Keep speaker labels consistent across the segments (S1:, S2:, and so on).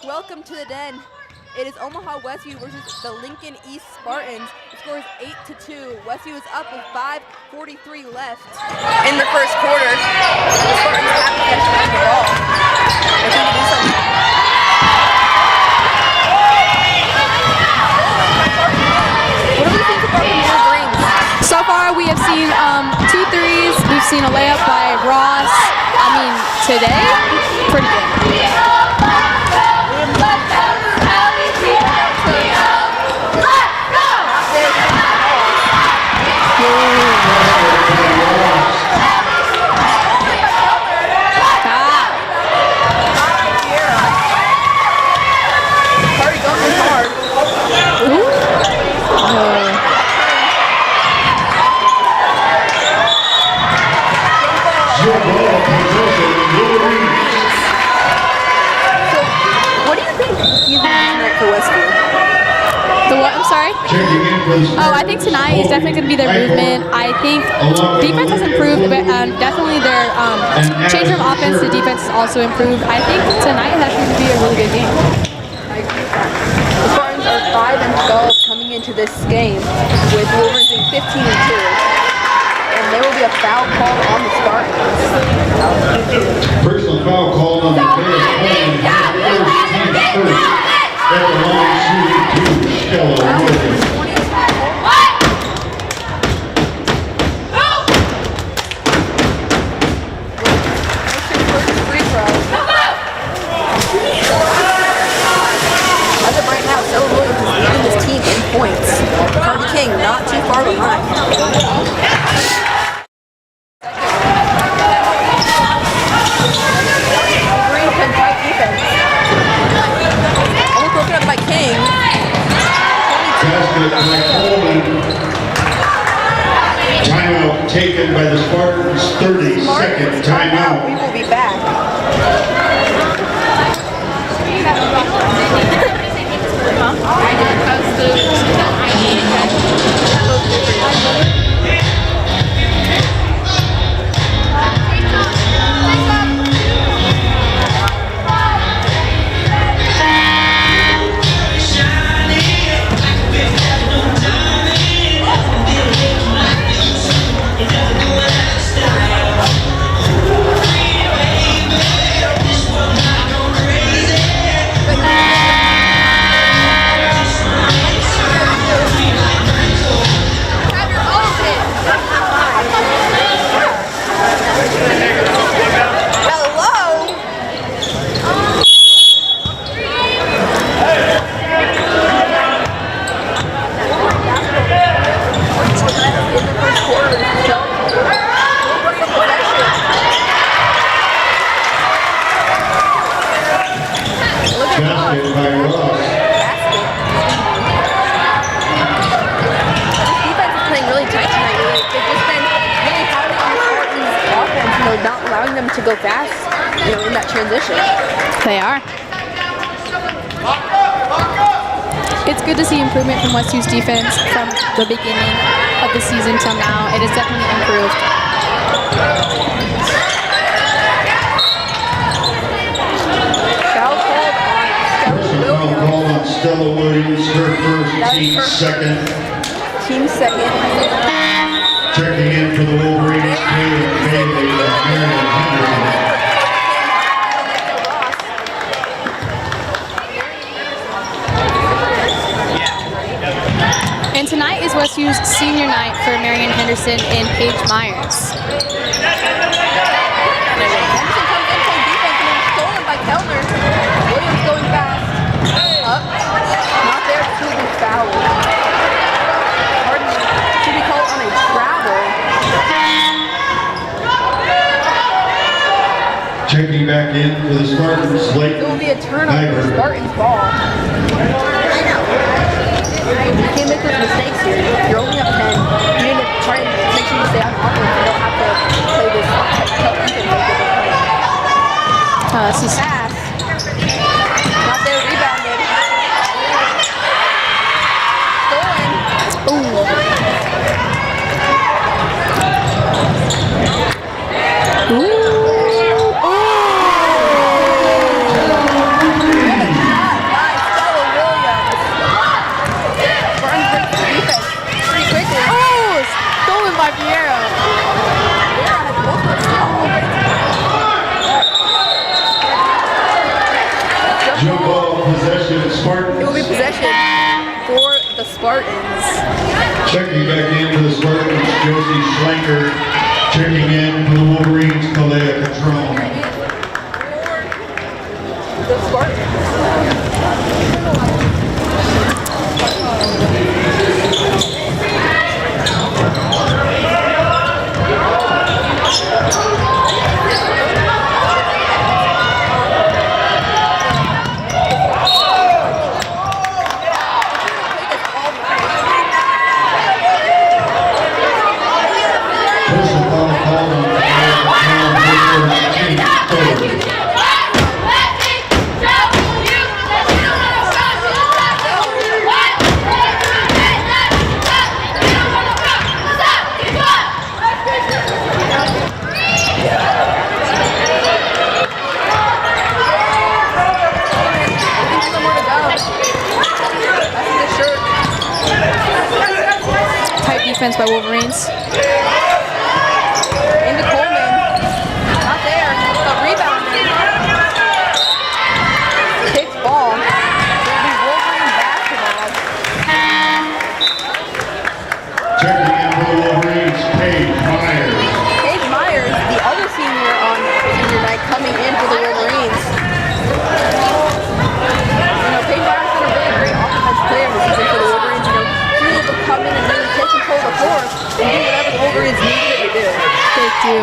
S1: Welcome to the Den. It is Omaha Westview versus the Lincoln East Spartans. The score is 8-2. Westview is up with 5:43 left in the first quarter. The Spartans have to catch back the ball. They're trying to do something. What do we think about the Wolverines?
S2: So far, we have seen 2 threes. We've seen a layup by Ross. I mean, today, pretty good. Oh, I think tonight is definitely going to be their movement. I think defense has improved, but definitely their change from offense to defense has also improved. I think tonight is actually going to be a really good game.
S1: The Spartans are 5-12 coming into this game with Wolverines being 15-2. And there will be a foul called on the Spartans.
S3: Personal foul called on the Bears. That belongs to Stella.
S1: Points. Harvey King not too far behind. Green can fight defense. Almost broken up by King.
S3: Timeout taken by the Spartans. 30-second timeout.
S1: We will be back. To go fast, in that transition.
S2: They are. It's good to see improvement from Westview's defense from the beginning of the season till now. It has definitely improved.
S3: Foul called on Stella Williams, her first, team second.
S1: Team second.
S3: Checking in for the Wolverines, Caleb Bailey and Marion Henderson.
S2: And tonight is Westview's senior night for Marion Henderson and Paige Myers.
S1: Henderson comes in playing defense and then stolen by Kellner. Williams going fast. Up. Not there, to be fouled. Harden to be called on a travel.
S3: Checking back in for the Spartans, late.
S1: It will be a turnover for Spartans ball. You can't make those mistakes here. You're only up 10. You need to try and make sure you stay on offense. You don't have to play this tough defense.
S2: This is
S1: pass. Not there, rebounded. Stolen. Spartans.
S3: Checking back in for the Spartans, Josie Schlenker. Checking in for the Wolverines, Kalea Catrone.
S1: The Spartans.
S3: Personal foul called on Kalea Catrone, her first team foul.
S2: Tight defense by Wolverines.
S1: Into Coleman. Not there. A rebound. Kicked ball. It'll be Wolverine basketball.
S3: Checking in for the Wolverines, Paige Myers.
S1: Paige Myers, the other senior on senior night, coming in for the Wolverines. Paige Myers has been a really great offensive player this season for the Wolverines. She's able to come in and really take control of the floor and do whatever the Wolverines need her to do.
S2: They do.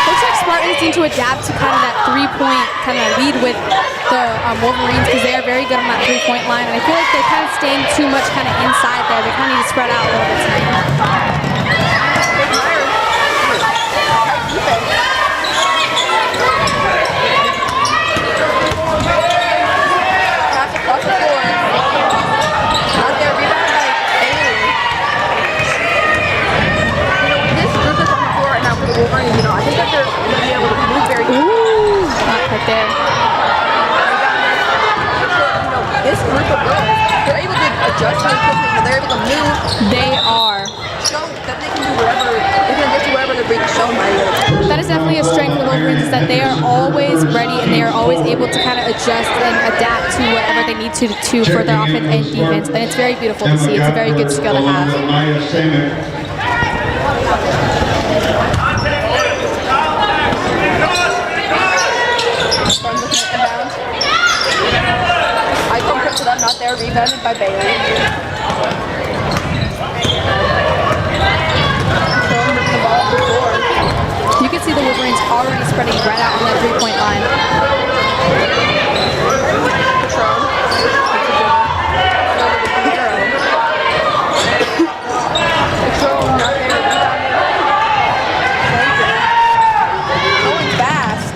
S2: Looks like Spartans need to adapt to kind of that three-point kind of lead with the Wolverines because they are very good on that three-point line. And I feel like they're kind of staying too much kind of inside there. They kind of need to spread out a little bit tonight.
S1: Wolverine, I think that they're going to be able to move very quickly.
S2: Ooh, not right there.
S1: This group of girls, they're able to adjust very quickly, and they're able to move.
S2: They are.
S1: Show that they can do whatever, they can get to wherever they're being shown by you.
S2: That is definitely a strength of the Wolverines is that they are always ready and they are always able to kind of adjust and adapt to whatever they need to for their offense and defense. And it's very beautiful to see. It's a very good skill to have.
S1: Not there, rebounded by Bailey.
S2: You can see the Wolverines already spreading right out on that three-point line.
S1: Going fast.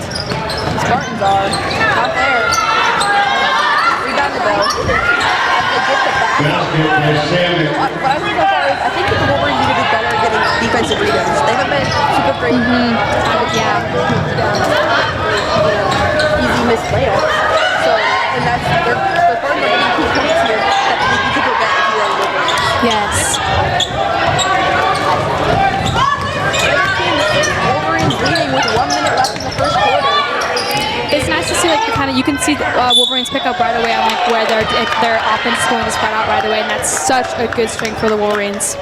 S1: The Spartans are. Not there. Rebounded though. What I think so far is, I think that the Wolverines need to be better at getting defensive rebounds. They haven't been super great.
S2: Yeah.
S1: Easy missed layups. So, and that's, they're part of the key points here that you could prevent if you are the Wolverines.
S2: Yes.
S1: Wolverines leading with 1 minute left in the first quarter.
S2: It's nice to see you can see Wolverines pick up right away on where their offense is going to spread out right away, and that's such a good strength for the Wolverines.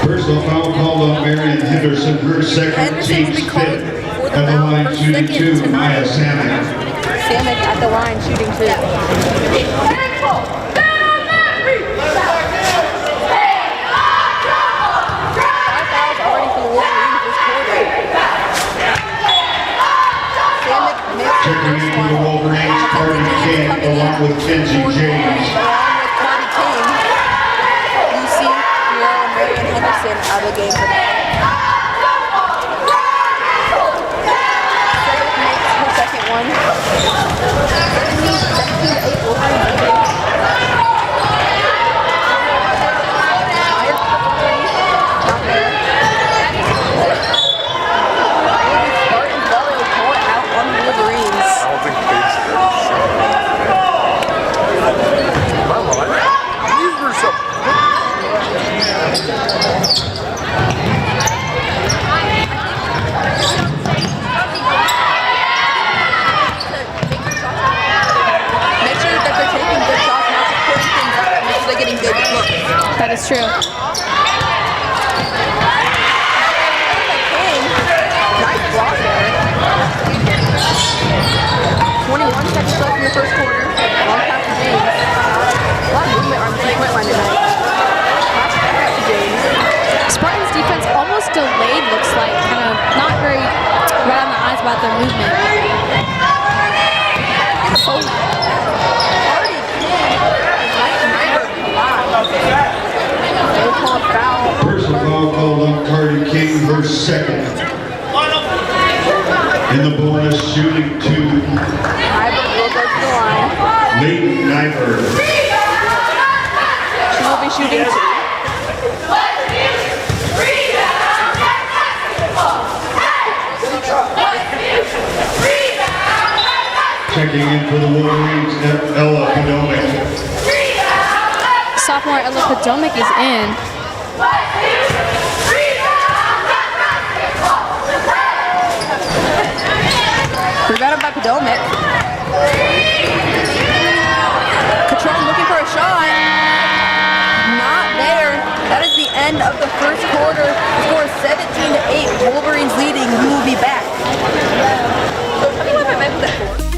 S3: Personal foul called on Marion Henderson, her second, team's fifth. At the line shooting two, Maya Samick.
S1: Samick at the line shooting two.
S3: Checking in for the Wolverines, Cardi King along with Kenzie James.
S1: Cardi King. You see Marion Henderson out of the game for that. Makes her second one. 17-8 Wolverines.
S2: That's true.
S1: Nice block there. 21 seconds left in the first quarter. Long pass to James. A lot of movement on the three-point line tonight. Pass back to James.
S2: Spartans defense almost delayed, looks like. Kind of not very right on the eyes about their movement.
S3: Personal foul called on Cardi King, her second. In the bonus, shooting two.
S1: Nyberg will go to the line.
S3: Leighton Nyberg.
S1: She will be shooting two.
S3: Checking in for the Wolverines, Ella Podomic.
S2: Sophomore Ella Podomic is in.
S1: Rebounded by Podomic. Catrone looking for a shot. Not there. That is the end of the first quarter. The score is 17-8. Wolverines leading. We will be back. So tell me what I meant with that for.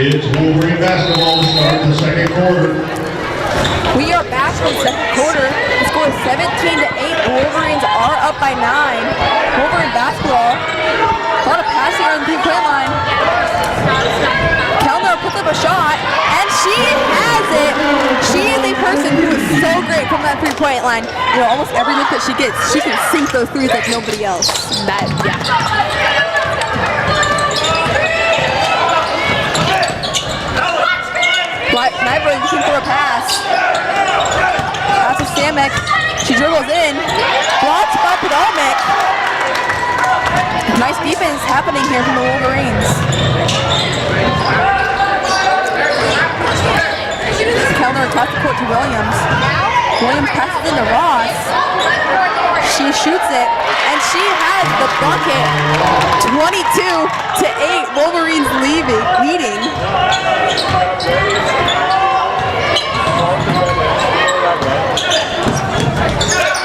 S3: It's Wolverine basketball to start the second quarter.
S1: We are back in the second quarter. The score is 17-8. Wolverines are up by 9. Wolverine basketball. A lot of passing on the three-point line. Kellner puts up a shot, and she has it. She is a person who is so great from that three-point line. You know, almost every look that she gets, she can sink those threes like nobody else. Nyberg looking for a pass. Pass to Stamek. She dribbles in. Blocked by Podomic. Nice defense happening here from the Wolverines. Kellner across the court to Williams. Williams passes into Ross. She shoots it, and she has the bucket. 22-8. Wolverines leading.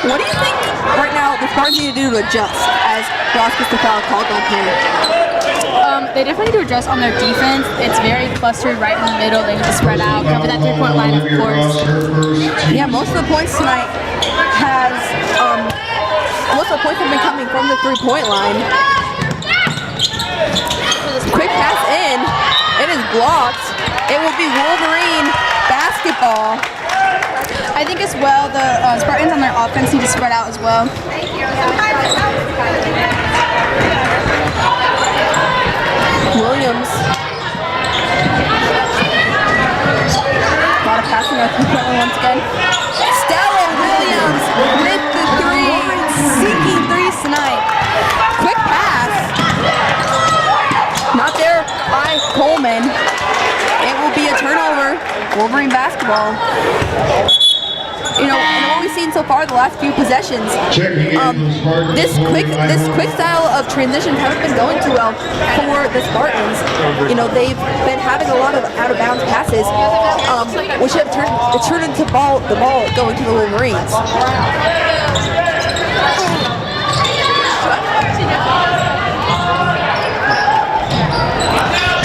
S1: What do you think right now the Spartans need to do to adjust as Ross gets the foul called on him?
S2: They definitely need to adjust on their defense. It's very clustered right in the middle. They need to spread out, cover that three-point line, of course.
S1: Yeah, most of the points tonight have been coming from the three-point line. Quick pass in. It is blocked. It will be Wolverine basketball.
S2: I think as well, the Spartans on their offense need to spread out as well.
S1: Williams. A lot of passing on three-point line once again. Stella Williams with the three. Seeking threes tonight. Quick pass. Not there by Coleman. It will be a turnover. Wolverine basketball. You know, and what we've seen so far the last few possessions, this quick style of transitions haven't been going too well for the Spartans. You know, they've been having a lot of out-of-bounds passes, which have turned into the ball going to the Wolverines.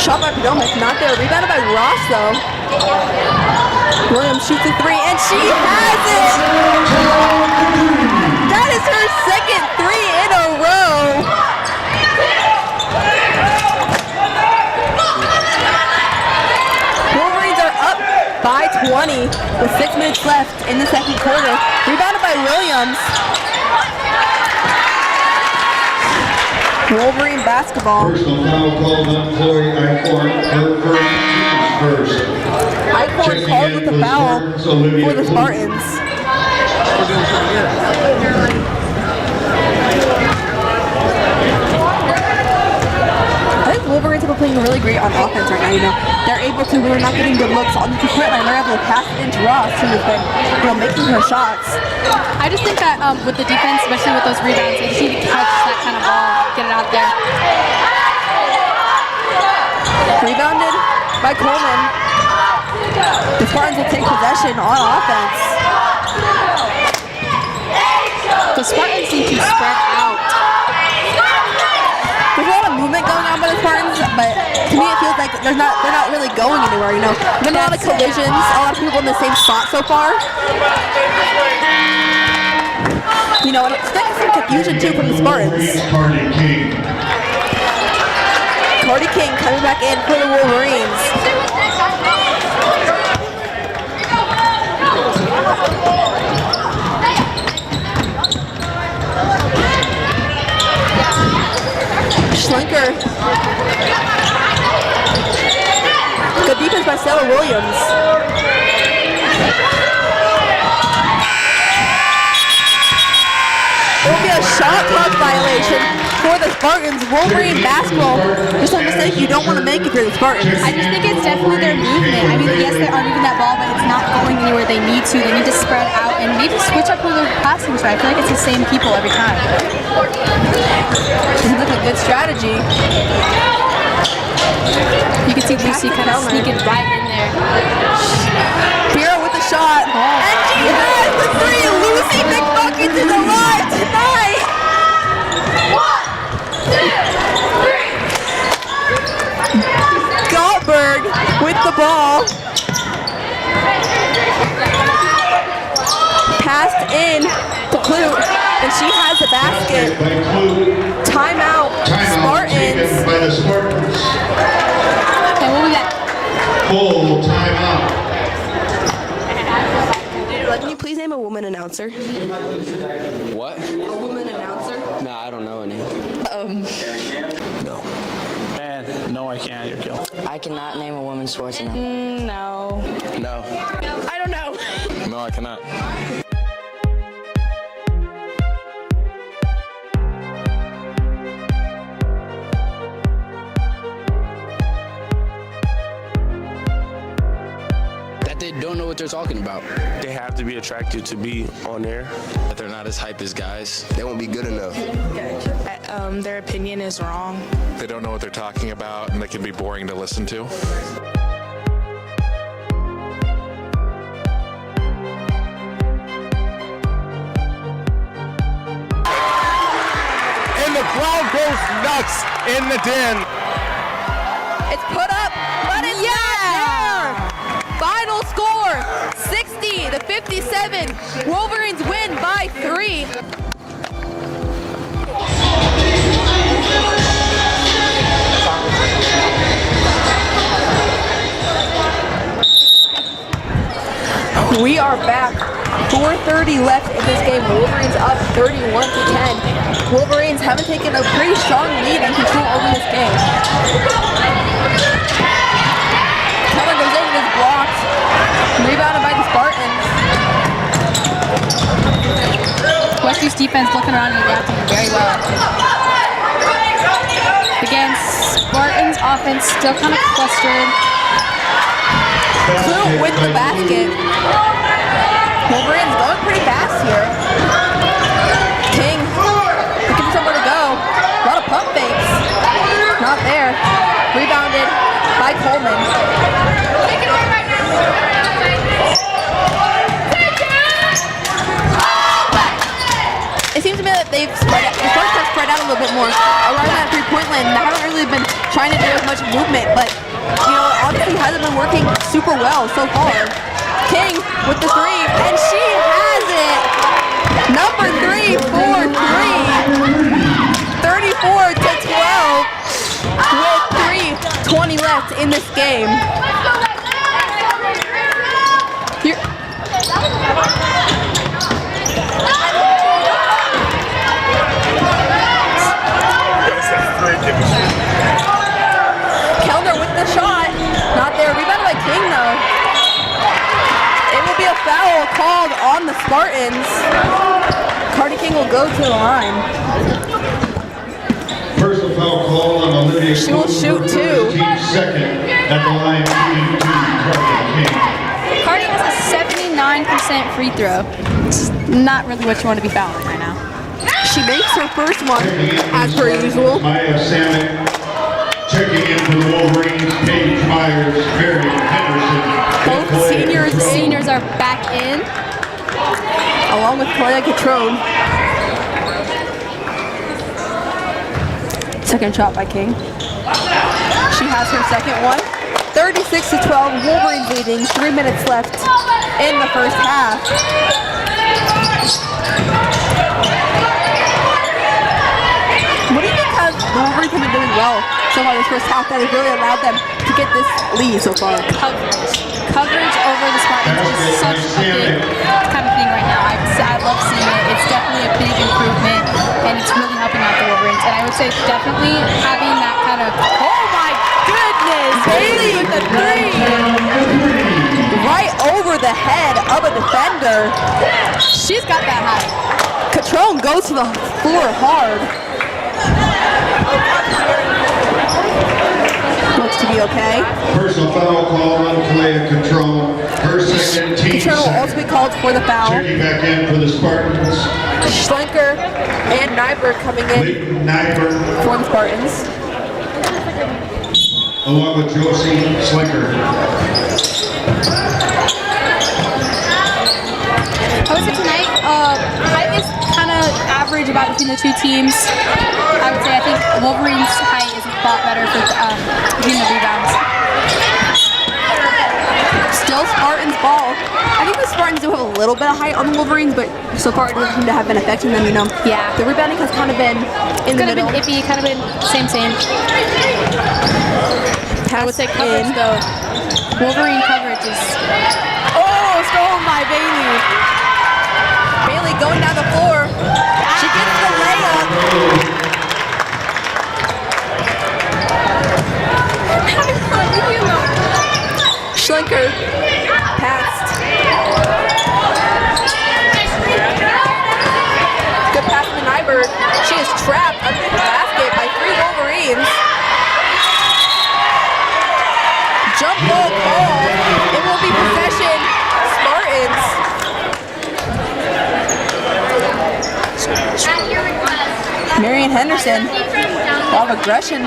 S1: shot by Potomac, not there. Rebounded by Ross, though. Williams shoots a three, and she has it! That is her second three in a row. Wolverines are up by 20 with 6 minutes left in the second quarter. Rebounded by Williams. Wolverine basketball.
S3: Personal foul called on Chloe Eichhorn. Her first.
S1: Eichhorn called with the foul for the Spartans. I think Wolverines have been playing really great on offense right now. You know, they're able to. We're not getting good looks on the two-point line. They're able to pass it into Ross, who has been, making her shots.
S2: I just think that with the defense, especially with those rebounds, they just need to catch that kind of ball, get it out there.
S1: Rebounded by Coleman. The Spartans will take possession on offense.
S2: The Spartans need to spread out.
S1: There's a lot of movement going on by the Spartans, but to me it feels like they're not really going anywhere. You know, there's been a lot of collisions, a lot of people in the same spot so far. You know, and it's like some confusion too from the Spartans. Cardi King coming back in for the Wolverines. Schlenker. Good defense by Stella Williams. It will be a shot clock violation for the Spartans. Wolverine basketball, just a mistake you don't want to make if you're the Spartans.
S2: I just think it's definitely their movement. I mean, yes, they are moving that ball, but it's not going anywhere they need to. They need to spread out and maybe switch up who they're passing to. I feel like it's the same people every time.
S1: Seems like a good strategy.
S2: You can see Lucy kind of sneaking right in there.
S1: Piro with the shot. And she has the three. Lucy McBuckets is alive tonight. 1, 2, 3. Goldberg with the ball. Passed in to Clute, and she has the basket. Timeout, Spartans.
S3: By the Spartans.
S2: And what was that?
S3: Full timeout.
S1: Can you please name a woman announcer?
S4: What?
S1: A woman announcer?
S4: Nah, I don't know any. No.
S5: And no, I can't. You're killed.
S4: I cannot name a women's sports announcer.
S2: No.
S4: No.
S1: I don't know.
S5: No, I cannot.
S4: They don't know what they're talking about.
S6: They have to be attracted to be on there.
S4: That they're not as hype as guys.
S7: They won't be good enough.
S8: Their opinion is wrong.
S9: They don't know what they're talking about, and they can be boring to listen to.
S6: And the crowd goes nuts in the den.
S1: It's put up, but it's not there. Final score, 60-57. Wolverines win by 3. We are back. 4:30 left in this game. Wolverines up 31-10. Wolverines haven't taken a pretty strong lead and control over this game. Keller goes in and is blocked. Rebounded by the Spartans.
S2: Westview's defense looking around and adapting very well. Again, Spartans offense still kind of clustered.
S1: Clute with the basket. Wolverines going pretty fast here. King looking for somewhere to go. A lot of pump fakes. Not there. Rebounded by Coleman. It seems to me that they've spread out, the Spartans have spread out a little bit more around that three-point line. They haven't really been trying to do as much movement, but obviously hasn't been working super well so far. King with the three, and she has it. Number 3 for 3. 34 to 12 with 3:20 left in this game. Kellner with the shot. Not there. Rebounded by King though. It will be a foul called on the Spartans. Cardi King will go to the line.
S3: Personal foul call on Olivia.
S1: She will shoot two.
S3: Second at the line, shooting to Cardi King.
S2: Cardi has a 79% free throw. It's not really what you want to be fouling right now.
S1: She makes her first one, as per usual.
S3: Maya Salmon checking in for the Wolverines. Paige Myers, Marion Henderson.
S1: Both
S2: Seniors are back in.
S1: Along with Claudia Catrone. Second shot by King. She has her second one. 36 to 12, Wolverines leading. 3 minutes left in the first half. What do you think the Wolverines have been doing well so far this first half that has really allowed them to get this lead so far?
S2: Coverage over the Spartans is such a big kind of thing right now. I love seeing it. It's definitely a big improvement, and it's really helping out the Wolverines. And I would say definitely having that kind of,
S1: Oh my goodness! Bailey with the three! Right over the head of a defender.
S2: she's got that height.
S1: Catrone goes to the floor hard. Looks to be okay.
S3: Personal foul call on Kalea Catrone. Her second, team
S1: Catrone will also be called for the foul.
S3: Checking back in for the Spartans.
S1: Schlenker and Nyberg coming in
S3: Nyberg,
S1: for the Spartans.
S3: along with Josie Slinker.
S2: I would say tonight, height is kind of average about between the two teams. I would say I think Wolverine's height is a lot better for between the rebounds.
S1: Still Spartans ball. I think the Spartans do have a little bit of height on the Wolverines, but so far it doesn't seem to have been affecting them,
S2: Yeah.
S1: The rebounding has kind of been in the middle.
S2: Kind of been iffy, kind of been same. I would say coverage
S1: in.
S2: though. Wolverine coverage is.
S1: Oh, stolen by Bailey. Bailey going down the floor. She gets the layup. Schlenker passed. Good pass to Nyberg. She is trapped underneath the basket by 3 Wolverines. Jump ball call. It will be possession Spartans. Marion Henderson. A lot of aggression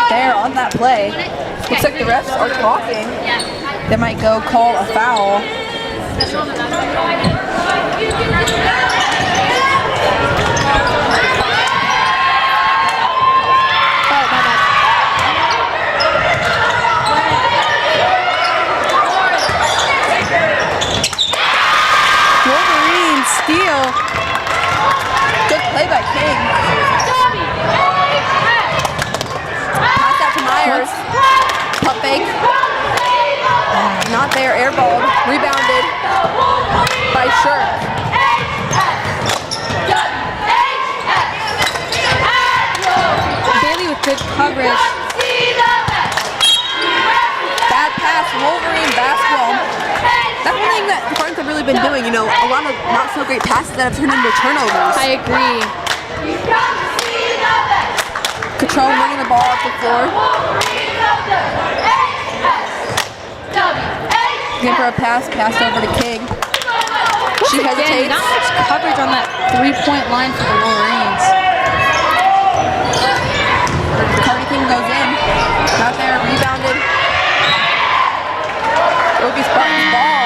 S1: there on that play. Looks like the refs are talking. They might go call a foul. Wolverine steal. Good play by King. Pass out to Myers. Pump fake. Not there, airballed. Rebounded by Shirk.
S2: Bailey with good coverage.
S1: Bad pass, Wolverine basketball. That's one thing that the Spartans have really been doing, a lot of not so great passes that have turned into turnovers.
S2: I agree.
S1: Catrone running the ball off the floor. Give her a pass, passed over to King. She
S2: Again,
S1: hesitates.
S2: not much coverage on that 3-point line for the Wolverines.
S1: Cardi King goes in. Not there, rebounded. It will be Spartans ball.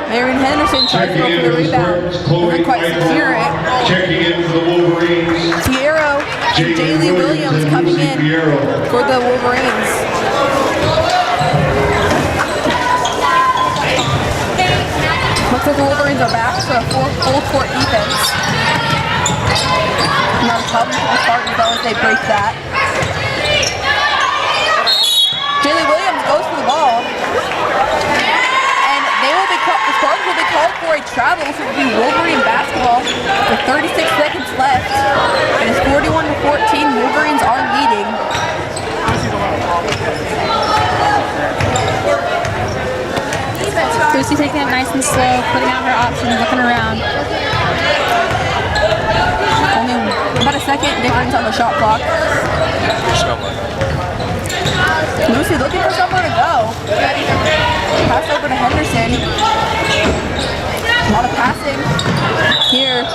S1: Marion Henderson tries to go for the rebound. Doesn't quite secure it.
S3: Checking in for the Wolverines.
S1: Fierro and Jaylee Williams coming in for the Wolverines. Looks like the Wolverines are back to a full court defense. Not a problem for the Spartans though as they break that. Jaylee Williams goes for the ball. And the Spartans will be called for a travel, so it will be Wolverine basketball with 36 seconds left. And it's 41-14. Wolverines are leading.
S2: Lucy taking it nice and slow, putting out her options, looking around.
S1: Only about a second difference on the shot clock. Lucy looking for somewhere to go. Pass over to Henderson. A lot of passing here.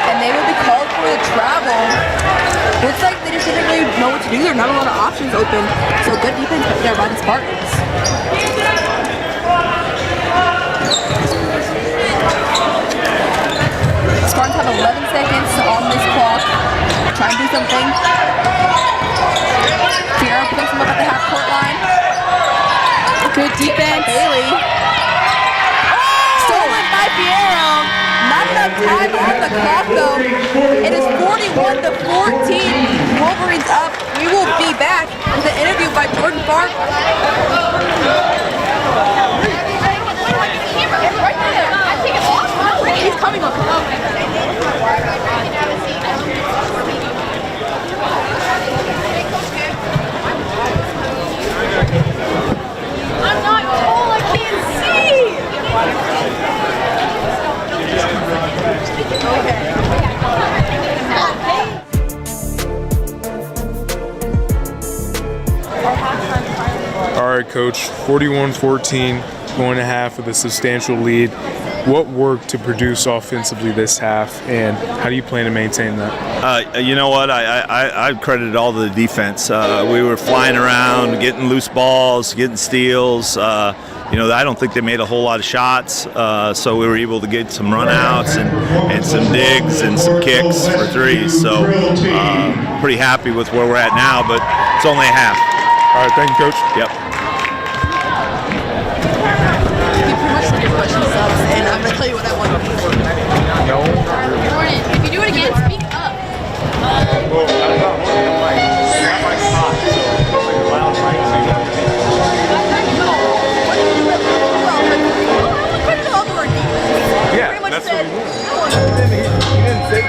S1: And they will be called for the travel. Looks like they just didn't really know what to do. There are not a lot of options open. So good defense there by the Spartans. Spartans have 11 seconds on this clock. Try and do something. Fierro picks him up at the half-court line.
S2: Good defense.
S1: Bailey. Stolen by Fierro. Not enough time on the clock, though. It is 41-14. Wolverines up. We will be back with an interview by Jordan Fark. He's coming up. I'm not tall, I can't see.
S7: All right, Coach, 41-14, going to half with a substantial lead. What worked to produce offensively this half, and how do you plan to maintain that?
S10: You know what? I credited all the defense. We were flying around, getting loose balls, getting steals. I don't think they made a whole lot of shots, so we were able to get some runouts and some digs and some kicks for threes. So pretty happy with where we're at now, but it's only a half.
S7: All right, thank you, Coach.
S10: Yep.
S1: And I'm going to tell you what that one means. Jordan, if you do it again, speak up.
S7: Yeah, that's what he didn't say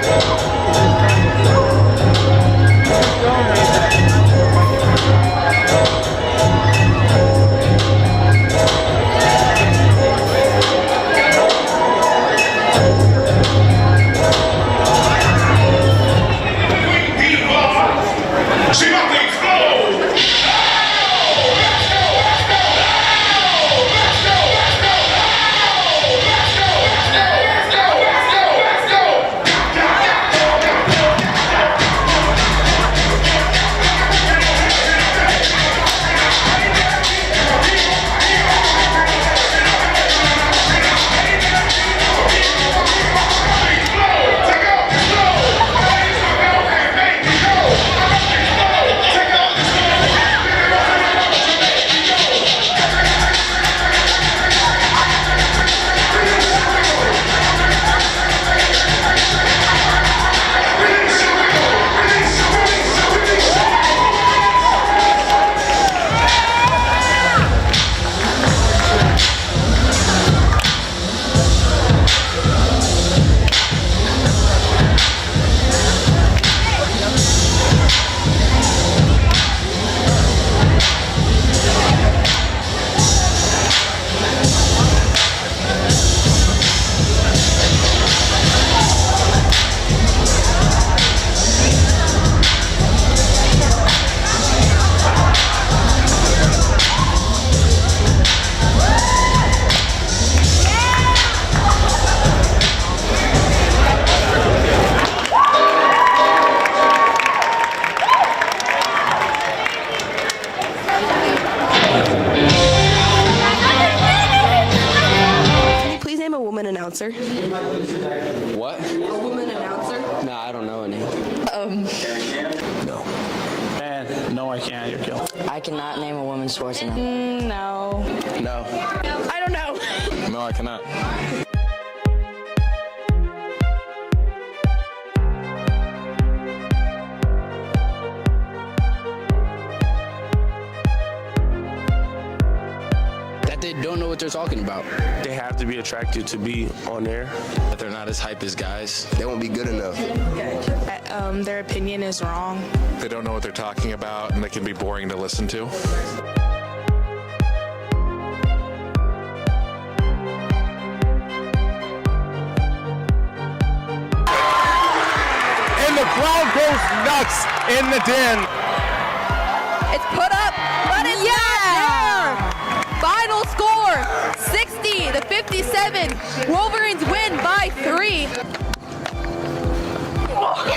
S8: announcer?
S4: What?
S8: A woman announcer?
S4: Nah, I don't know any.
S5: No, I can't. You're killing.
S4: I cannot name a women's sports now.
S8: No.
S9: No.
S8: I don't know.
S9: No, I cannot.
S11: They don't know what they're talking about.
S6: They have to be attracted to be on there.
S11: But they're not as hype as guys.
S12: They won't be good enough.
S8: Their opinion is wrong.
S9: They don't know what they're talking about, and they can be boring to listen to.
S6: And the crowd goes nuts in the den.
S1: It's put up, but it's not there. Final score, 60-57. Wolverines win by 3. Like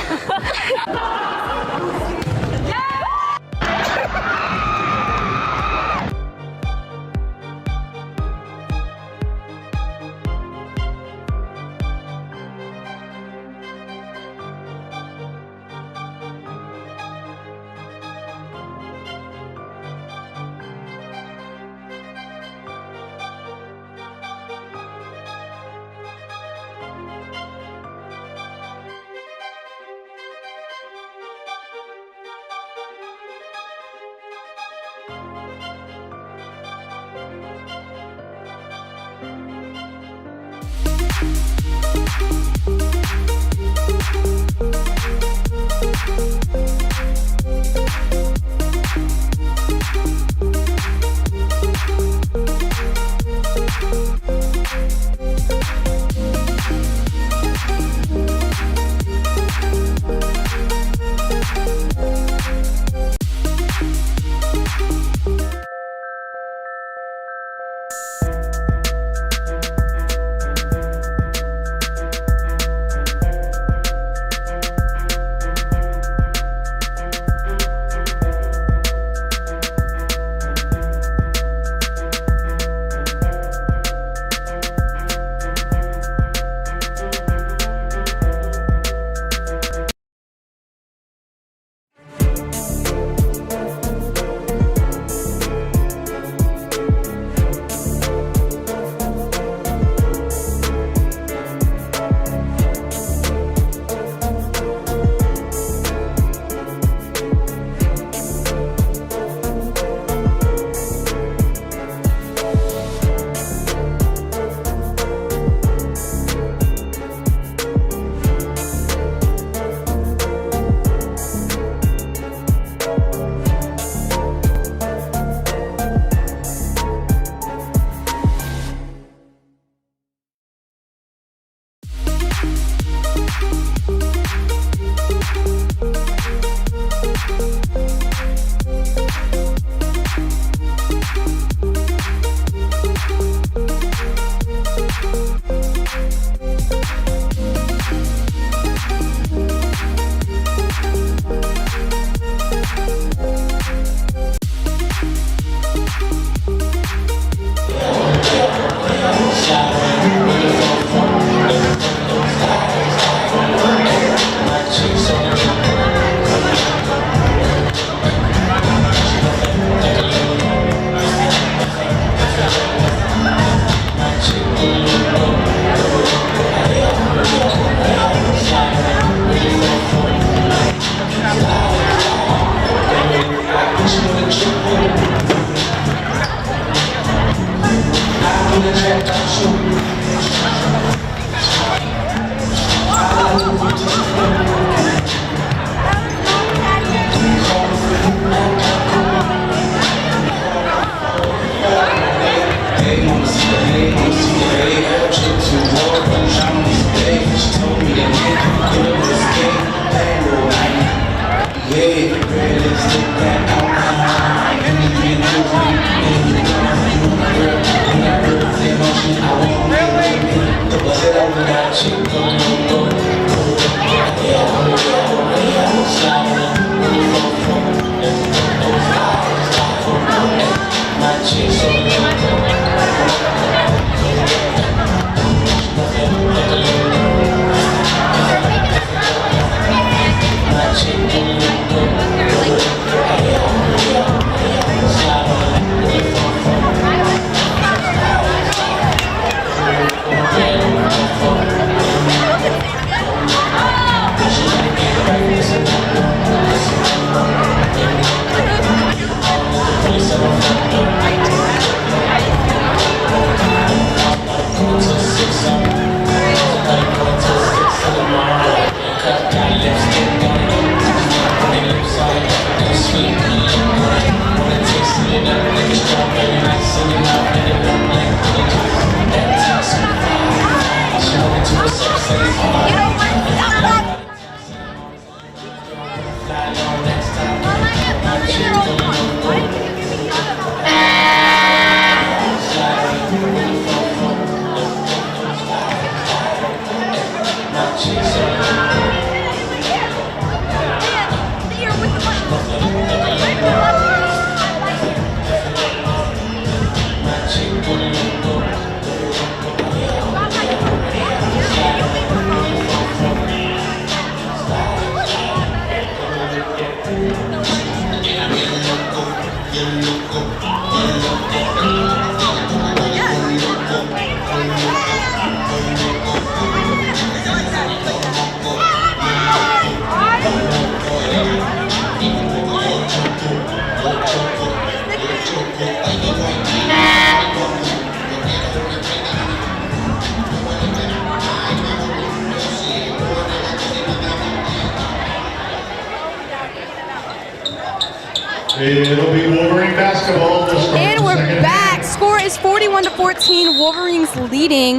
S3: It'll be Wolverine basketball.
S2: And we're back. Score is 41-14. Wolverines leading.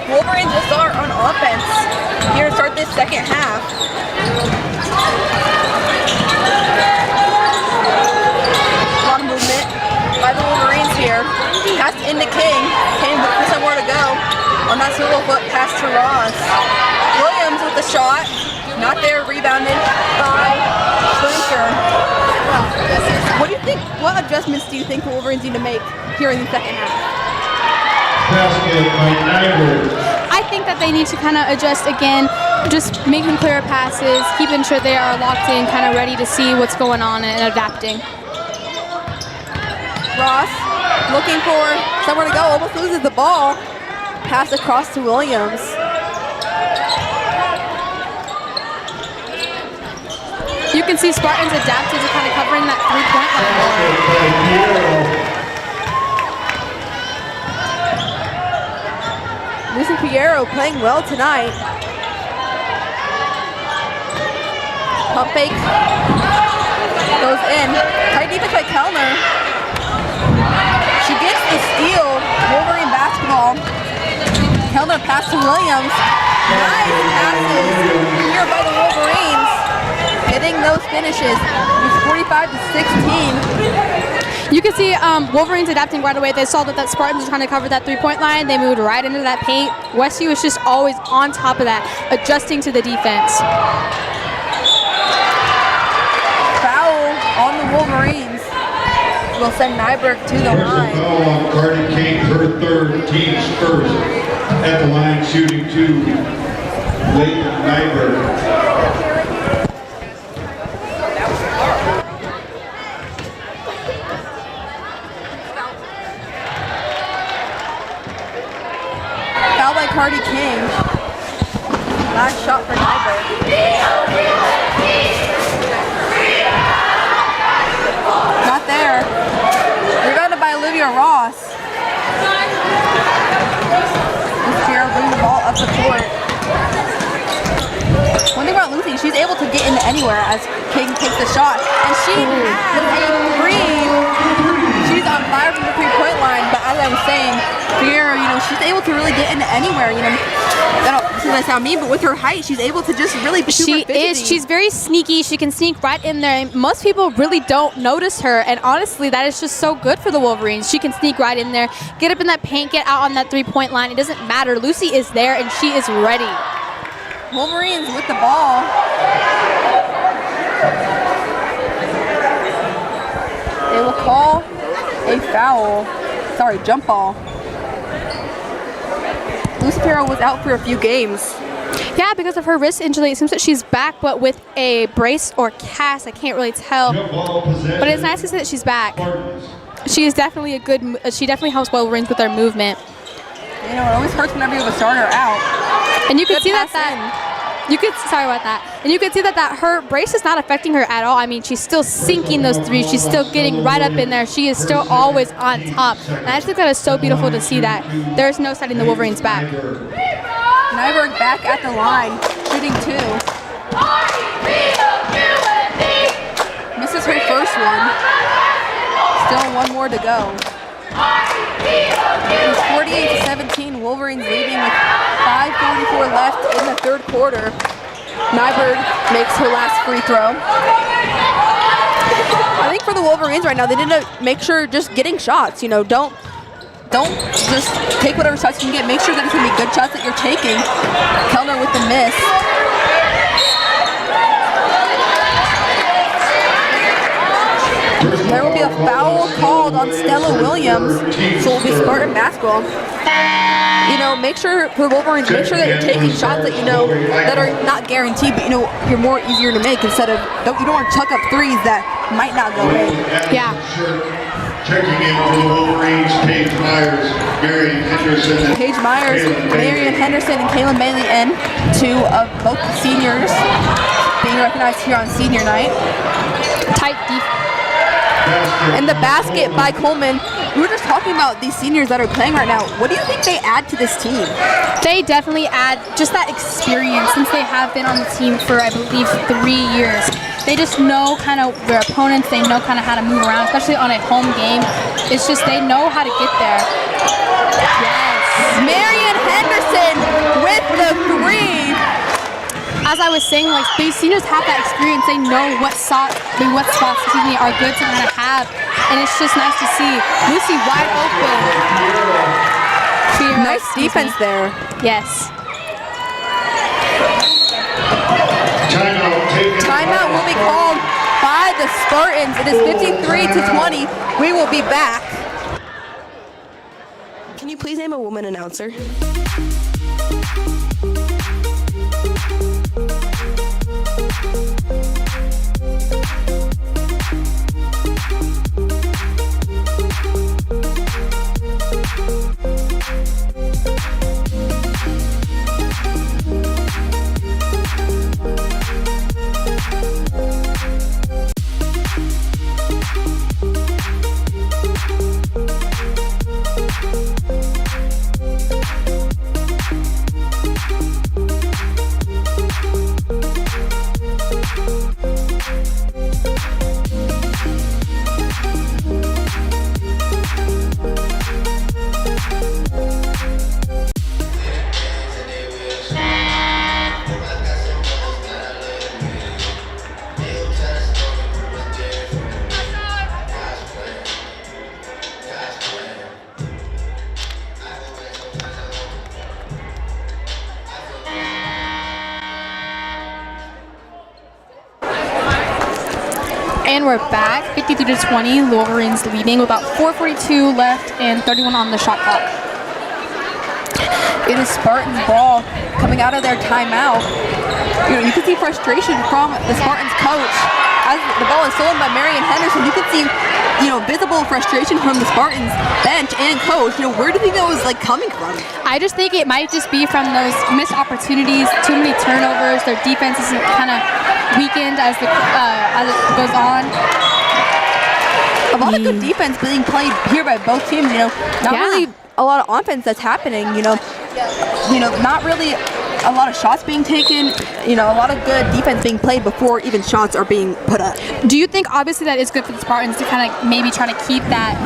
S1: Wolverines will start on offense here to start this second half. A lot of movement by the Wolverines here. Pass into King. King with somewhere to go. On that swivel foot pass to Ross. Williams with the shot. Not there, rebounded by Schlinker. What do you think? What adjustments do you think the Wolverines need to make here in the second half?
S3: Basket by Nyberg.
S2: I think that they need to kind of adjust again, just making clearer passes, keeping sure they are locked in, kind of ready to see what's going on and adapting.
S1: Ross looking for somewhere to go, almost loses the ball. Pass across to Williams.
S2: You can see Spartans adapted to kind of covering that three-point line more.
S1: Lucy Piero playing well tonight. Pump fake goes in. Tight defense by Kellner. She gets the steal. Wolverine basketball. Kellner pass to Williams. Nice passes here by the Wolverines. Hitting those finishes. It's 45-16.
S2: You can see Wolverines adapting right away. They saw that Spartans were trying to cover that three-point line. They moved right into that paint. Westview was just always on top of that, adjusting to the defense.
S1: Foul on the Wolverines. Will send Nyberg to the line.
S3: Foul on Cardi King, her third, team's first. At the line, shooting two. Leighton Nyberg.
S1: Foul by Cardi King. Last shot for Nyberg. Not there. Rebounded by Olivia Ross. Piero brings the ball up the court. One thing about Lucy, she's able to get into anywhere as King takes the shot. And she has a three. She's on fire from the three-point line, but as I was saying, Piero, she's able to really get into anywhere, This is gonna sound mean, but with her height, she's able to just really be super fidgety.
S2: She's very sneaky. She can sneak right in there. And most people really don't notice her, and honestly, that is just so good for the Wolverines. She can sneak right in there, get up in that paint, get out on that three-point line. It doesn't matter. Lucy is there, and she is ready.
S1: Wolverines with the ball. They will call a foul. Sorry, jump ball. Lucy Piero was out for a few games.
S2: Yeah, because of her wrist injury. It seems that she's back, but with a brace or cast. I can't really tell. But it's nice to see that she's back. She is definitely she definitely helps Wolverines with their movement.
S1: It always hurts whenever you have a starter out.
S2: And you can see sorry about that. And you can see that her brace is not affecting her at all. I mean, she's still sinking those threes. She's still getting right up in there. She is still always on top. And I just think that is so beautiful to see that. There's no setting the Wolverines back.
S1: Nyberg back at the line, shooting two. Misses her first one. Still one more to go. It's 48-17. Wolverines leading with 5:44 left in the third quarter. Nyberg makes her last free throw. I think for the Wolverines right now, they need to make sure just getting shots. Don't just take whatever shots you can get. Make sure that it's going to be good shots that you're taking. Kellner with the miss. There will be a foul called on Stella Williams, so it will be Spartan basketball. Make sure for the Wolverines, make sure that you're taking shots that that are not guaranteed, but you're more easier to make instead of you don't want to chuck up threes that might not go in.
S2: Yeah.
S3: Checking in for the Wolverines, Paige Myers, Marion Henderson.
S1: Paige Myers, Marion Henderson, and Kayla Bailey in, two of both the seniors being recognized here on senior night.
S2: Tight defense.
S1: And the basket by Coleman. We were just talking about these seniors that are playing right now. What do you think they add to this team?
S2: They definitely add just that experience since they have been on the team for, I believe, 3 years. They just know kind of their opponents. They know kind of how to move around, especially on a home game. It's just they know how to get there. Yes.
S1: Marion Henderson with the three.
S2: As I was saying, like, these seniors have that experience. They know what spots are good to kind of have, and it's just nice to see Lucy wide open.
S1: Nice defense there.
S2: Yes.
S1: Timeout will be called by the Spartans. It is 53-20. We will be back.
S12: Can you please name a woman announcer?
S2: And we're back, 53-20, Wolverines leading with about 4:42 left and 31 on the shot clock.
S1: It is Spartans ball coming out of their timeout. You can see frustration from the Spartans coach. As the ball is stolen by Marion Henderson, you can see, visible frustration from the Spartans bench and coach. Where do you think that was coming from?
S2: I just think it might just be from those missed opportunities, too many turnovers. Their defense is kind of weakened as it goes on.
S1: A lot of good defense being played here by both teams. Not really a lot of offense that's happening. Not really a lot of shots being taken. A lot of good defense being played before even shots are being put up.
S2: Do you think obviously that is good for the Spartans to kind of maybe try to keep that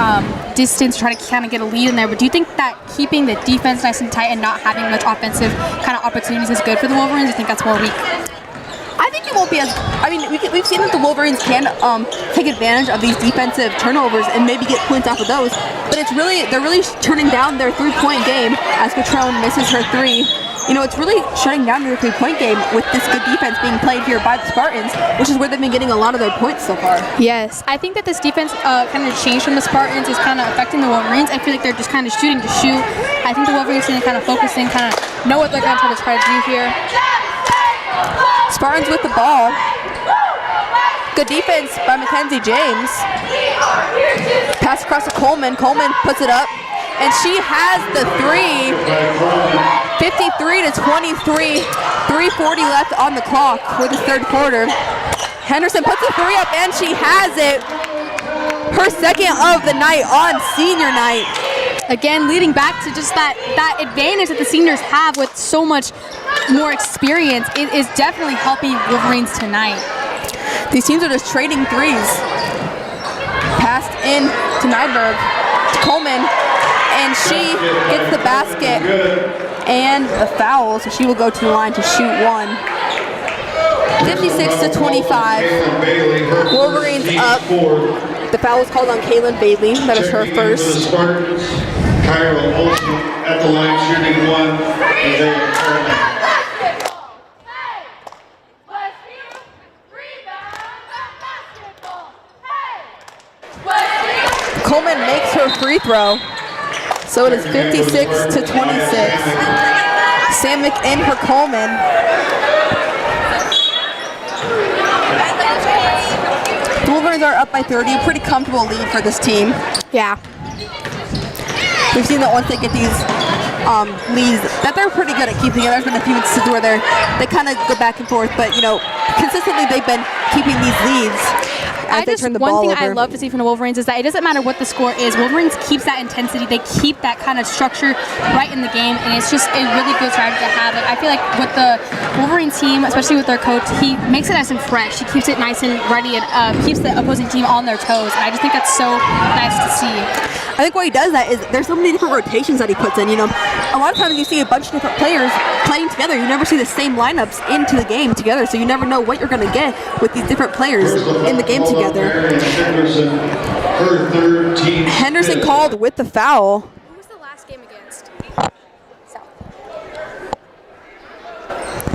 S2: distance, try to kind of get a lead in there? But do you think that keeping the defense nice and tight and not having much offensive kind of opportunities is good for the Wolverines? Do you think that's more weak?
S1: I think it won't be as. We've seen that the Wolverines can take advantage of these defensive turnovers and maybe get points off of those. But they're really turning down their 3-point game as Patrone misses her three. It's really shutting down their 3-point game with this good defense being played here by the Spartans, which is where they've been getting a lot of their points so far.
S2: Yes, I think that this defense kind of change from the Spartans is kind of affecting the Wolverines. I feel like they're just kind of shooting to shoot. I think the Wolverines need to kind of focus and kind of know what they're going to try to do here.
S1: Spartans with the ball. Good defense by Mackenzie James. Pass across to Coleman. Coleman puts it up, and she has the three. 53-23. 3:40 left on the clock for the third quarter. Henderson puts the three up, and she has it. Her second of the night on senior night.
S2: Again, leading back to just that advantage that the seniors have with so much more experience. It is definitely helping Wolverines tonight.
S1: These teams are just trading threes. Passed in to Nyberg, to Coleman, and she gets the basket. and the foul, so she will go to the line to shoot one. 56-25. Wolverines up. The foul was called on Kaylin Bailey. That is her first.
S3: Kyra Olsen at the line shooting one.
S1: Coleman makes her free throw. So it is 56-26. Samick in for Coleman. The Wolverines are up by 30. A pretty comfortable lead for this team.
S2: Yeah.
S1: We've seen that once they get these leads, that they're pretty good at keeping it. There's been a few instances where they kind of go back and forth, but, you know, consistently they've been keeping these leads.
S2: One thing I love to see from the Wolverines is that it doesn't matter what the score is. Wolverines keeps that intensity. They keep that kind of structure right in the game, and it's just a really good strategy to have. Like, I feel like with the Wolverines team, especially with their coach, he makes it nice and fresh. He keeps it nice and ready and keeps the opposing team on their toes. And I just think that's so nice to see.
S1: I think why he does that is there's so many different rotations that he puts in. You know, a lot of times you see a bunch of different players playing together. You never see the same lineups into the game together, so you never know what you're going to get with these different players in the game together. Henderson called with the foul.
S2: Who was the last game against?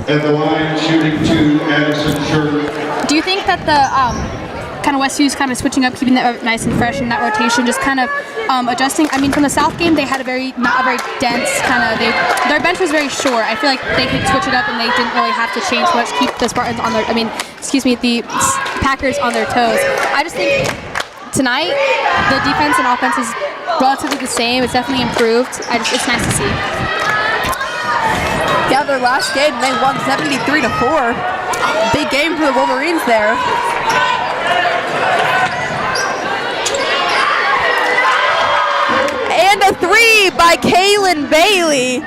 S3: At the line shooting two, Addison Sherman.
S2: Do you think that the kind of Westview's kind of switching up, keeping that nice and fresh in that rotation, just kind of adjusting? I mean, from the South game, they had not a very dense kind of, their bench was very short. I feel like they could switch it up and they didn't really have to change much, keep the Spartans on their, the Packers on their toes. I just think tonight, the defense and offense is relatively the same. It's definitely improved. It's nice to see.
S1: Yeah, their last game, they won 73-4. Big game for the Wolverines there. And a three by Kaylin Bailey.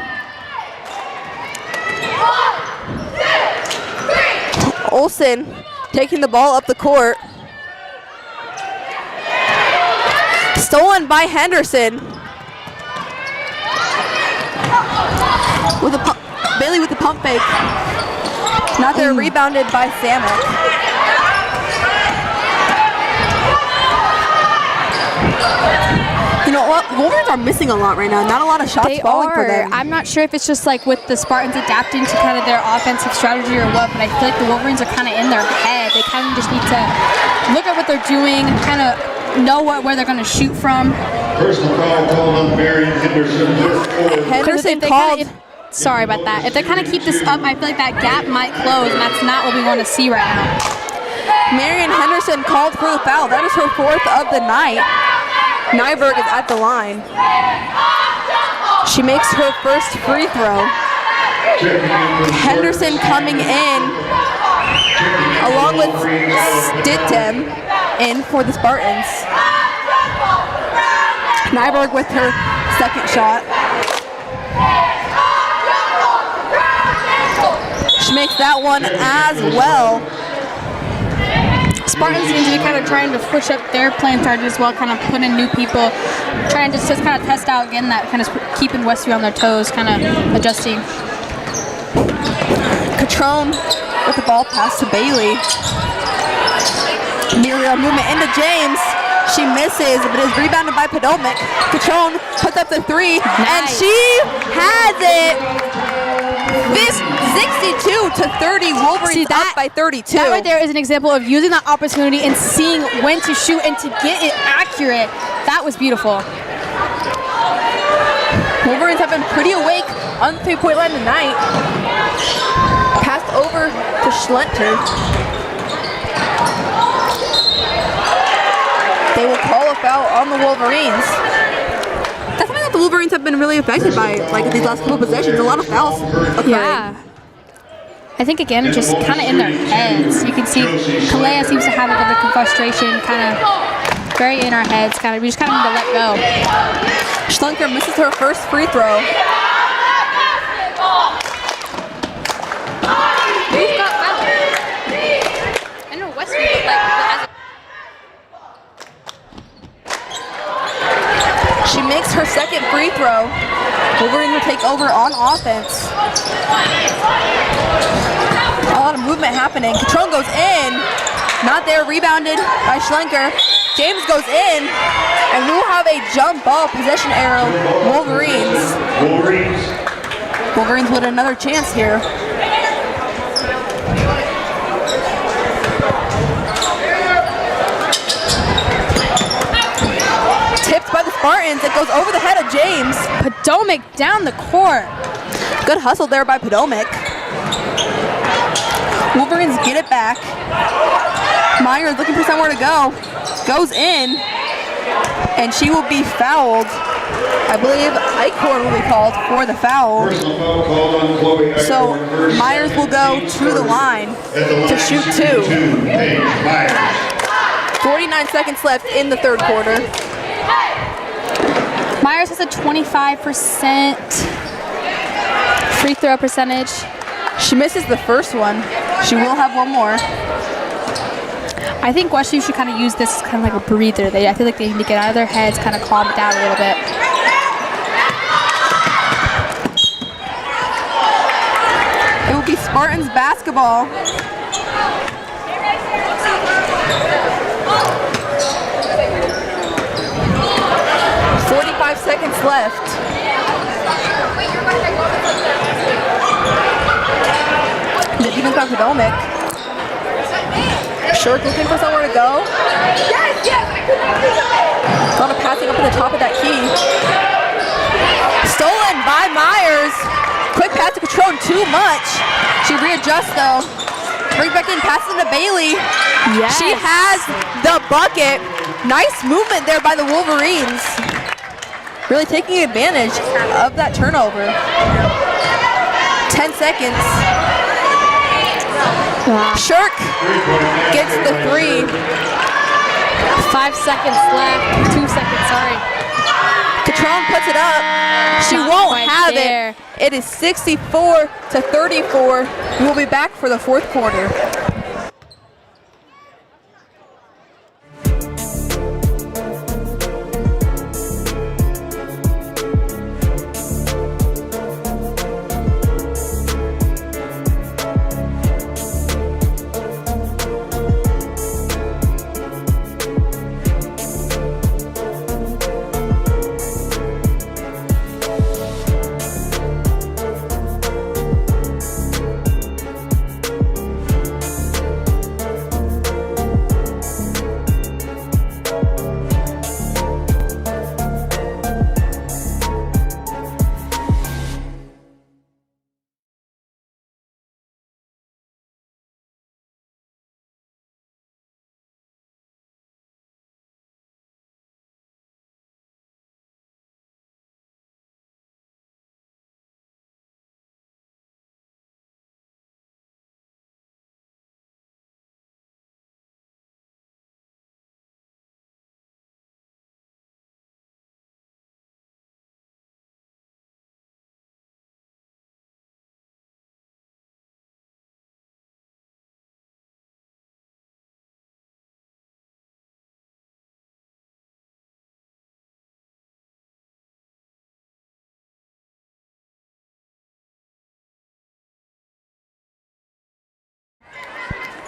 S1: Olsen taking the ball up the court. Stolen by Henderson. Bailey with the pump fake. Not there, rebounded by Samick. You know what? Wolverines are missing a lot right now. Not a lot of shots falling for them.
S2: I'm not sure if it's just like with the Spartans adapting to kind of their offensive strategy or what, but I feel like the Wolverines are kind of in their head. They kind of just need to look at what they're doing, kind of know where they're going to shoot from.
S3: Personal foul called on Marion Henderson.
S1: Henderson called.
S2: Sorry about that. If they kind of keep this up, I feel like that gap might close, and that's not what we want to see right now.
S1: Marion Henderson called for the foul. That is her fourth of the night. Nyberg is at the line. She makes her first free throw. Henderson coming in along with Stidham in for the Spartans. Nyberg with her second shot. She makes that one as well.
S2: Spartans seem to be kind of trying to push up their playing strategy as well, kind of put in new people, trying to just kind of test out again that kind of keeping Westview on their toes, kind of adjusting.
S1: Catrone with the ball pass to Bailey. Muriel movement into James. She misses, but is rebounded by Podomac. Catrone puts up the three, and she has it. 62-30, Wolverines up by 32.
S2: That right there is an example of using that opportunity and seeing when to shoot and to get it accurate. That was beautiful.
S1: Wolverines have been pretty awake on the three-point line tonight. Passed over to Schlenter. They will call a foul on the Wolverines. That's something that the Wolverines have been really affected by, like these last couple possessions. A lot of fouls occurring.
S2: Yeah. I think again, just kind of in their heads. You can see Kalea seems to have a bit of frustration, kind of very in our heads. Kind of, we just kind of need to let go.
S1: Schlenter misses her first free throw.
S2: Who's got fouled? I know Westview, but like.
S1: She makes her second free throw. Wolverine will take over on offense. A lot of movement happening. Catron goes in. Not there. Rebounded by Schlenker. James goes in. And we will have a jump ball possession arrow. Wolverines. Wolverines with another chance here. Tipped by the Spartans. It goes over the head of James.
S2: Potomac down the court.
S1: Good hustle there by Potomac. Wolverines get it back. Myers looking for somewhere to go. Goes in. And she will be fouled. I believe Eichhorn will be called for the foul. So Myers will go to the line to shoot 2. 49 seconds left in the third quarter.
S2: Myers has a 25% free throw percentage.
S1: She misses the first one. She will have one more.
S2: I think Westview should kind of use this as kind of like a breather. I feel like they need to get out of their heads, kind of calm it down a little bit.
S1: It will be Spartans basketball. .45 seconds left. The defense by Potomac. Shirk looking for somewhere to go. A lot of passing up at the top of that key. Stolen by Myers. Quick pass to Patron, too much. She readjusts though. Brings back in, passes to Bailey.
S2: Yes.
S1: She has the bucket. Nice movement there by the Wolverines. Really taking advantage of that turnover. 10 seconds. Shirk gets the 3.
S2: 5 seconds left. 2 seconds, sorry.
S1: Catron puts it up. She won't have it. It is 64-34. We will be back for the fourth quarter.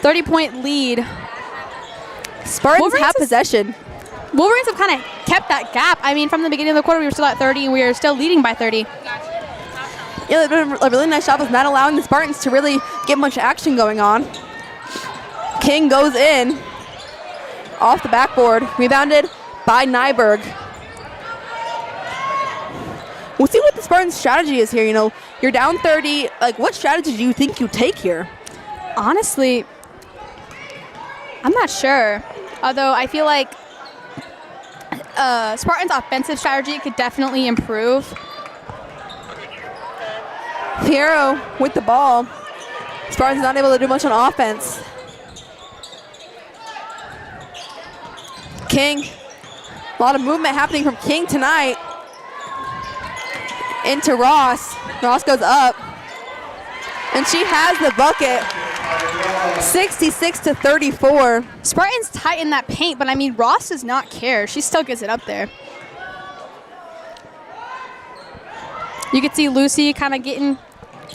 S2: .30 lead.
S1: Spartans have possession.
S2: Wolverines have kind of kept that gap. I mean, from the beginning of the quarter, we were still at 30, and we are still leading by 30.
S1: Yeah, they've done a really nice job of not allowing the Spartans to really get much action going on. King goes in. Off the backboard. Rebounded by Nyberg. We'll see what the Spartans' strategy is here. You know, you're down 30. Like, what strategy do you think you take here?
S2: Honestly, I'm not sure. Although I feel like Spartans' offensive strategy could definitely improve.
S1: Piero with the ball. Spartans not able to do much on offense. King. A lot of movement happening from King tonight. Into Ross. Ross goes up. And she has the bucket. 66-34.
S2: Spartans tighten that paint, but I mean, Ross does not care. She still gets it up there. You could see Lucy kind of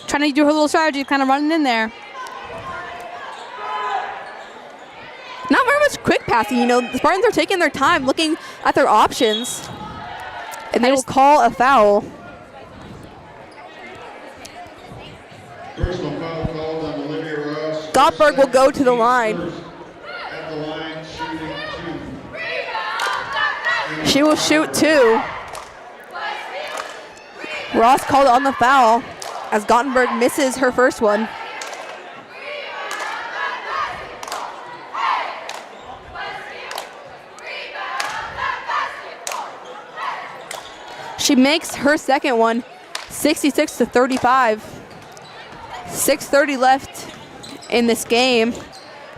S2: trying to do her little strategy, kind of running in there.
S1: Not very much quick passing. You know, the Spartans are taking their time looking at their options. And they will call a foul.
S3: Personal foul called on Olivia Ross.
S1: Gottberg will go to the line.
S3: At the line, shooting 2.
S1: She will shoot 2. Ross called on the foul as Gottenberg misses her first one. She makes her second one, 66-35. 6:30 left in this game.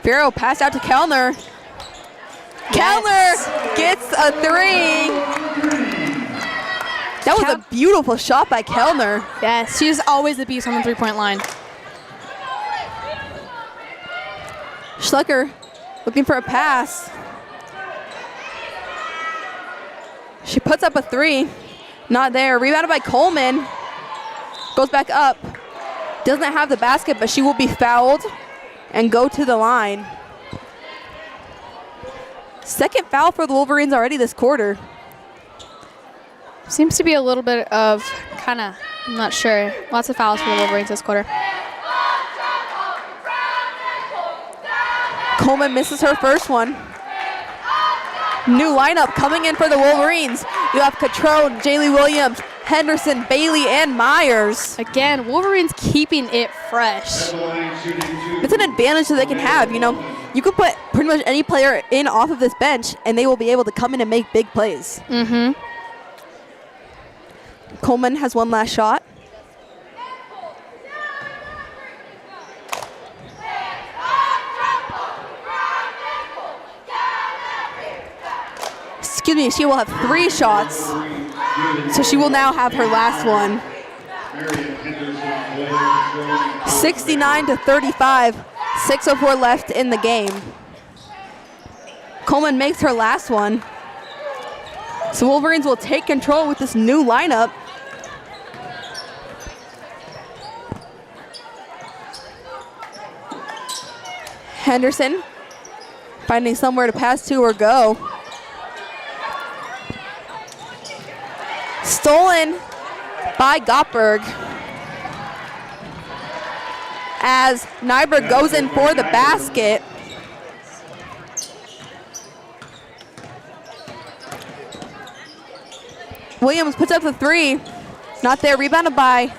S1: Farrow passed out to Kellner. Kellner gets a 3. That was a beautiful shot by Kellner.
S2: Yes, she's always the beast on the 3-point line.
S1: Schlecker looking for a pass. She puts up a 3. Not there. Rebounded by Coleman. Goes back up. Doesn't have the basket, but she will be fouled and go to the line. Second foul for the Wolverines already this quarter.
S2: Seems to be a little bit of I'm not sure. Lots of fouls for the Wolverines this quarter.
S1: Coleman misses her first one. New lineup coming in for the Wolverines. You have Catrone, Jaylee Williams, Henderson, Bailey, and Myers.
S2: Again, Wolverines keeping it fresh.
S1: It's an advantage that they can have. You know, you could put pretty much any player in off of this bench, and they will be able to come in and make big plays.
S2: Mm-hmm.
S1: Coleman has one last shot. Excuse me, she will have 3 shots. So she will now have her last one. 69-35, 6:04 left in the game. Coleman makes her last one. So Wolverines will take control with this new lineup. Henderson finding somewhere to pass to or go. Stolen by Gottberg as Nyberg goes in for the basket. Williams puts up the 3. Not there. Rebounded by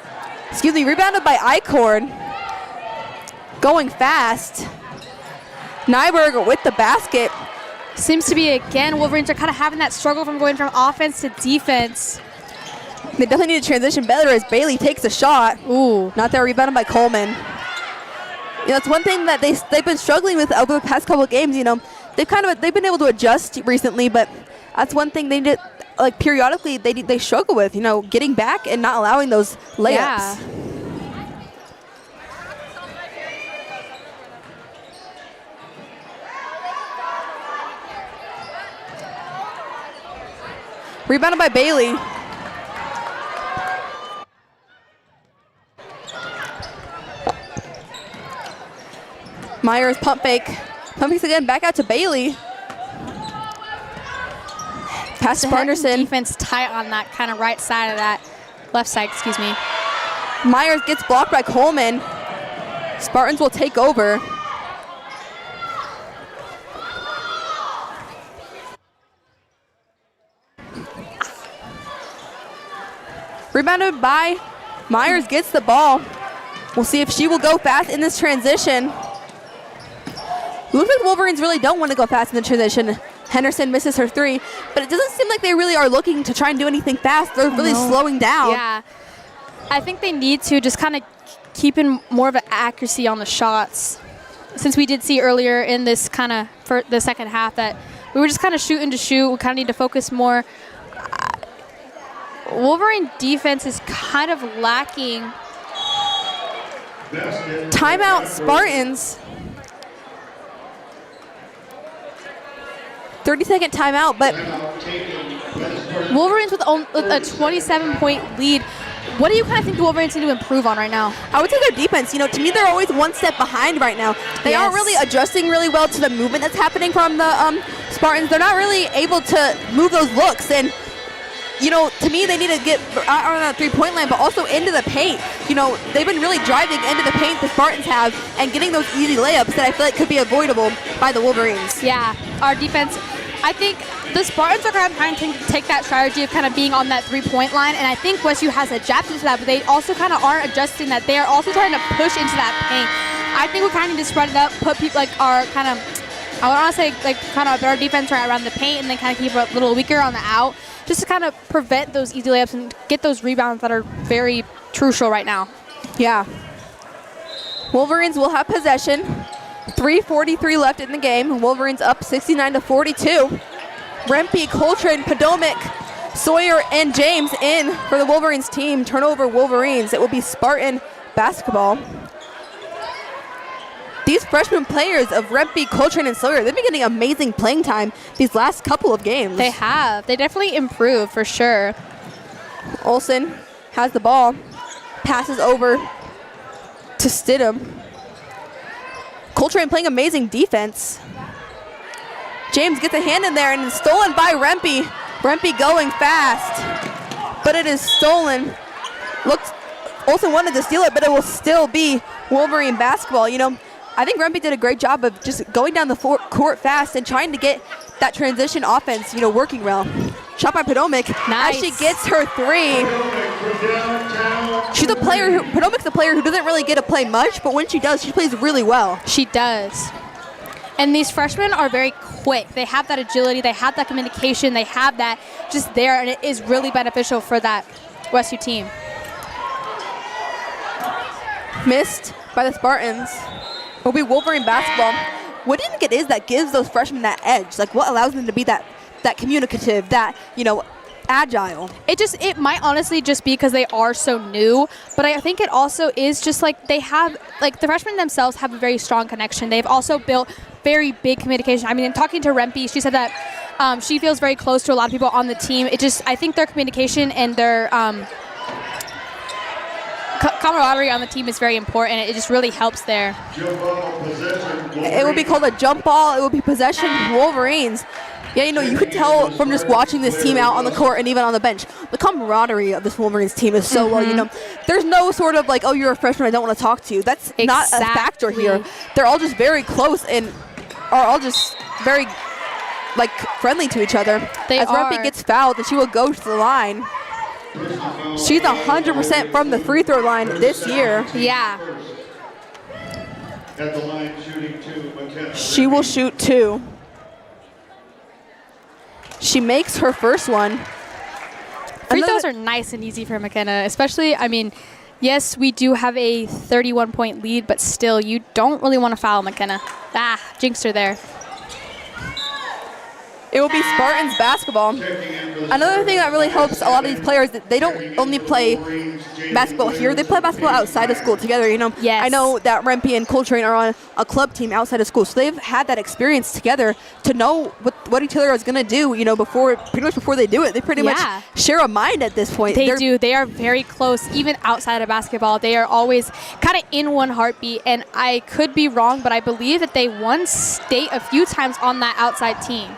S1: Eichhorn. Going fast. Nyberg with the basket.
S2: Seems to be, again, Wolverines are kind of having that struggle from going from offense to defense.
S1: They definitely need to transition better as Bailey takes a shot.
S2: Ooh.
S1: Not there, rebounded by Coleman. You know, it's one thing that they've been struggling with over the past couple of games. You know, they've been able to adjust recently, but that's one thing they did. Like periodically, they struggle with. You know, getting back and not allowing those layups.
S2: Yeah.
S1: Rebounded by Bailey. Myers pump fake. Pump fakes again, back out to Bailey. Pass to Henderson.
S2: Defense tight on that kind of right side of that, left side, excuse me.
S1: Myers gets blocked by Coleman. Spartans will take over. Rebounded by Myers, gets the ball. We'll see if she will go fast in this transition. Looks like the Wolverines really don't want to go fast in the transition. Henderson misses her 3, but it doesn't seem like they really are looking to try and do anything fast. They're really slowing down.
S2: Yeah, I think they need to just kind of keep in more of an accuracy on the shots. Since we did see earlier in this kind of for the second half that we were just kind of shooting to shoot. We kind of need to focus more. Wolverine defense is kind of lacking.
S1: Timeout Spartans. 30-second timeout, but
S2: Wolverines with a 27-point lead. What do you kind of think the Wolverines need to improve on right now?
S1: I would say their defense. You know, to me, they're always one step behind right now. They aren't really adjusting really well to the movement that's happening from the Spartans. They're not really able to move those looks. And, you know, to me, they need to get on that three-point line, but also into the paint. You know, they've been really driving into the paint, the Spartans have, and getting those easy layups that I feel like could be avoidable by the Wolverines.
S2: Yeah, our defense, I think the Spartans are kind of trying to take that strategy of kind of being on that three-point line, and I think Westview has adapted to that, but they also kind of aren't adjusting that. They are also trying to push into that paint. I think we kind of need to spread it up, put people like our kind of, I would want to say like kind of better defense right around the paint, and then kind of keep it a little weaker on the out, just to kind of prevent those easy layups and get those rebounds that are very crucial right now.
S1: Yeah. Wolverines will have possession. 3:43 left in the game. Wolverines up 69-42. Rempe, Coltrane, Podomic, Sawyer, and James in for the Wolverines team. Turnover Wolverines. It will be Spartan basketball. These freshman players of Rempe, Coltrane, and Sawyer, they've been getting amazing playing time these last couple of games.
S2: They have. They definitely improved for sure.
S1: Olsen has the ball. Passes over to Stidham. Coltrane playing amazing defense. James gets a hand in there and it's stolen by Rempe. Rempe going fast, but it is stolen. Olsen wanted to steal it, but it will still be Wolverine basketball. You know, I think Rempe did a great job of just going down the court fast and trying to get that transition offense, you know, working well. Shot by Podomic.
S2: Nice.
S1: As she gets her three. She's a player Podomic's a player who doesn't really get to play much, but when she does, she plays really well.
S2: She does. And these freshmen are very quick. They have that agility, they have that communication, they have that just there, and it is really beneficial for that Westview team.
S1: Missed by the Spartans. It will be Wolverine basketball. What do you think it is that gives those freshmen that edge? Like, what allows them to be that communicative, that, you know, agile?
S2: It might honestly just be because they are so new, but I think it also is just like they have, like the freshmen themselves have a very strong connection. They've also built very big communication. I mean, in talking to Rempe, she said that she feels very close to a lot of people on the team. I think their communication and their camaraderie on the team is very important. It just really helps there.
S1: It will be called a jump ball. It will be possession Wolverines. Yeah, you know, you could tell from just watching this team out on the court and even on the bench, the camaraderie of this Wolverines team is so low. You know, there's no sort of like, oh, you're a freshman, I don't want to talk to you. That's not a factor here. They're all just very close and are all just very, like, friendly to each other. As Rempe gets fouled, and she will go to the line. She's 100% from the free throw line this year.
S2: Yeah.
S3: At the line shooting two, McKenna.
S1: She will shoot two. She makes her first one.
S2: Free throws are nice and easy for McKenna, especially, I mean, yes, we do have a 31-point lead, but still, you don't really want to foul McKenna. Jinxed her there.
S1: It will be Spartans basketball. Another thing that really helps a lot of these players, that they don't only play basketball here, they play basketball outside of school together, you know.
S2: Yes.
S1: I know that Rempe and Coltrane are on a club team outside of school, so they've had that experience together to know what each other is going to do, you know, pretty much before they do it. They pretty much share a mind at this point.
S2: They do. They are very close, even outside of basketball. They are always kind of in one heartbeat, and I could be wrong, but I believe that they won state a few times on that outside team.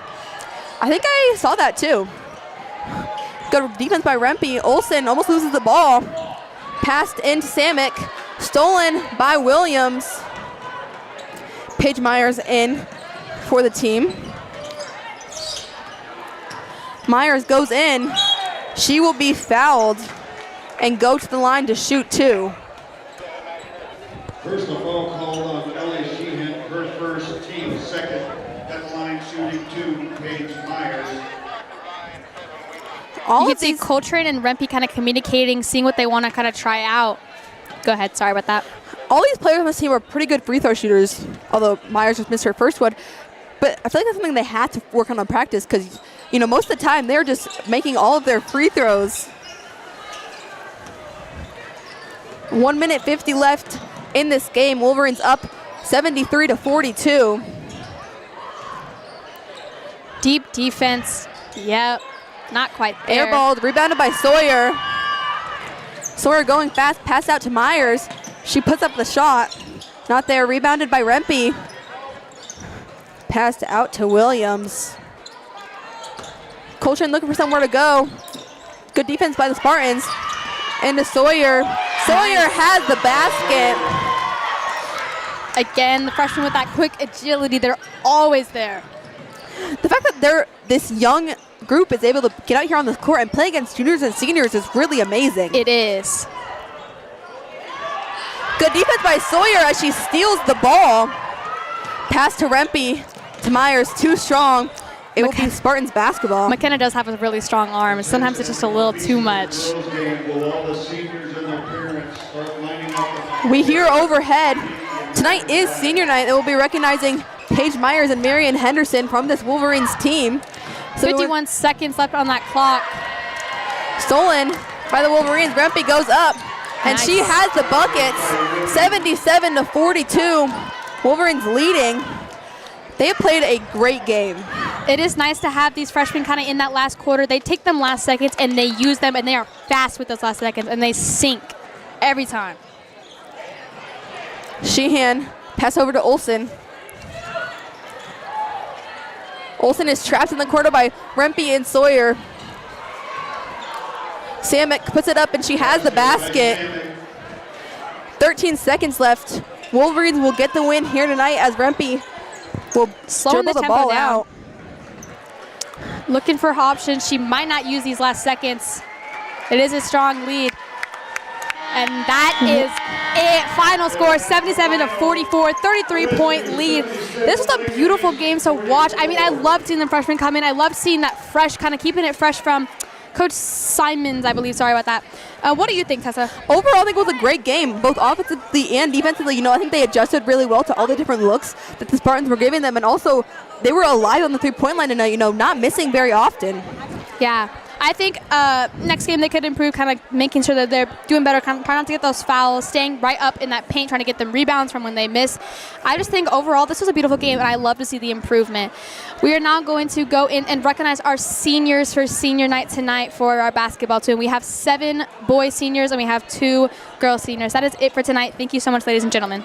S1: I think I saw that too. Good defense by Rempe. Olsen almost loses the ball. Passed into Samick. Stolen by Williams. Paige Myers in for the team. Myers goes in. She will be fouled and go to the line to shoot two.
S3: First of all, called on Ellie Sheehan, her first, team second. At the line shooting two, Paige Myers.
S2: You can see Coltrane and Rempe kind of communicating, seeing what they want to kind of try out. Go ahead, sorry about that.
S1: All these players on this team are pretty good free throw shooters, although Myers just missed her first one. But I feel like that's something they had to work on practice because, you know, most of the time they're just making all of their free throws. 1 minute 50 left in this game. Wolverines up 73-42.
S2: Deep defense. Yep. Not quite there.
S1: Airballed, rebounded by Sawyer. Sawyer going fast, pass out to Myers. She puts up the shot. Not there, rebounded by Rempe. Passed out to Williams. Coltrane looking for somewhere to go. Good defense by the Spartans. And to Sawyer. Sawyer has the basket.
S2: Again, the freshmen with that quick agility, they're always there.
S1: The fact that this young group is able to get out here on the court and play against juniors and seniors is really amazing.
S2: It is.
S1: Good defense by Sawyer as she steals the ball. Pass to Rempe. To Myers, too strong. It will be Spartans basketball.
S2: McKenna does have a really strong arm. Sometimes it's just a little too much.
S1: We hear overhead. Tonight is senior night. They will be recognizing Paige Myers and Marion Henderson from this Wolverines team. So
S2: 51 seconds left on that clock.
S1: Stolen by the Wolverines. Rempe goes up, and she has the buckets. 77-42. Wolverines leading. They have played a great game.
S2: It is nice to have these freshmen kind of in that last quarter. They take them last seconds, and they use them, and they are fast with those last seconds, and they sink every time.
S1: Sheehan, pass over to Olsen. Olsen is trapped in the corner by Rempe and Sawyer. Samek puts it up, and she has the basket. 13 seconds left. Wolverines will get the win here tonight as Rempe will
S2: slowing the
S1: tempo
S2: ball
S1: down.
S2: out. Looking for options. She might not use these last seconds. It is a strong lead. And that is it. Final score, 77-44, 33-point lead. This was a beautiful game to watch. I mean, I loved seeing the freshmen come in. I loved seeing that fresh, kind of keeping it fresh from Coach Simons, I believe. Sorry about that. What do you think, Tessa?
S1: Overall, I think it was a great game, both offensively and defensively. You know, I think they adjusted really well to all the different looks that the Spartans were giving them, and also they were alive on the three-point line tonight, you know, not missing very often.
S2: Yeah. I think next game they could improve, kind of making sure that they're doing better, trying not to get those fouls, staying right up in that paint, trying to get them rebounds from when they miss. I just think overall this was a beautiful game, and I love to see the improvement. We are now going to go in and recognize our seniors for senior night tonight for our basketball team. We have 7 boy seniors and we have 2 girl seniors. That is it for tonight. Thank you so much, ladies and gentlemen.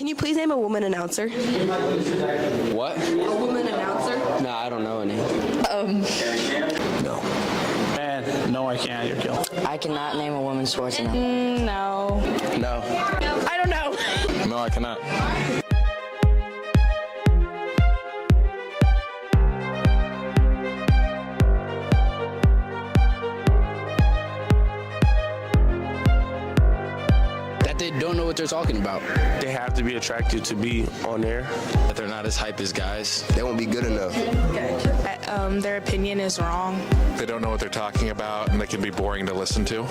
S12: Can you please name a woman announcer?
S11: What?
S12: A woman announcer?
S11: Nah, I don't know any.
S4: No.
S5: Man, no, I can't. You're killing.
S4: I cannot name a woman sports announcer.
S8: No.
S9: No.
S8: I don't know.
S9: No, I cannot.
S11: That they don't know what they're talking about.
S6: They have to be attracted to be on there.
S11: That they're not as hype as guys.
S4: They won't be good enough.
S8: Their opinion is wrong.
S9: They don't know what they're talking about, and they can be boring to listen to.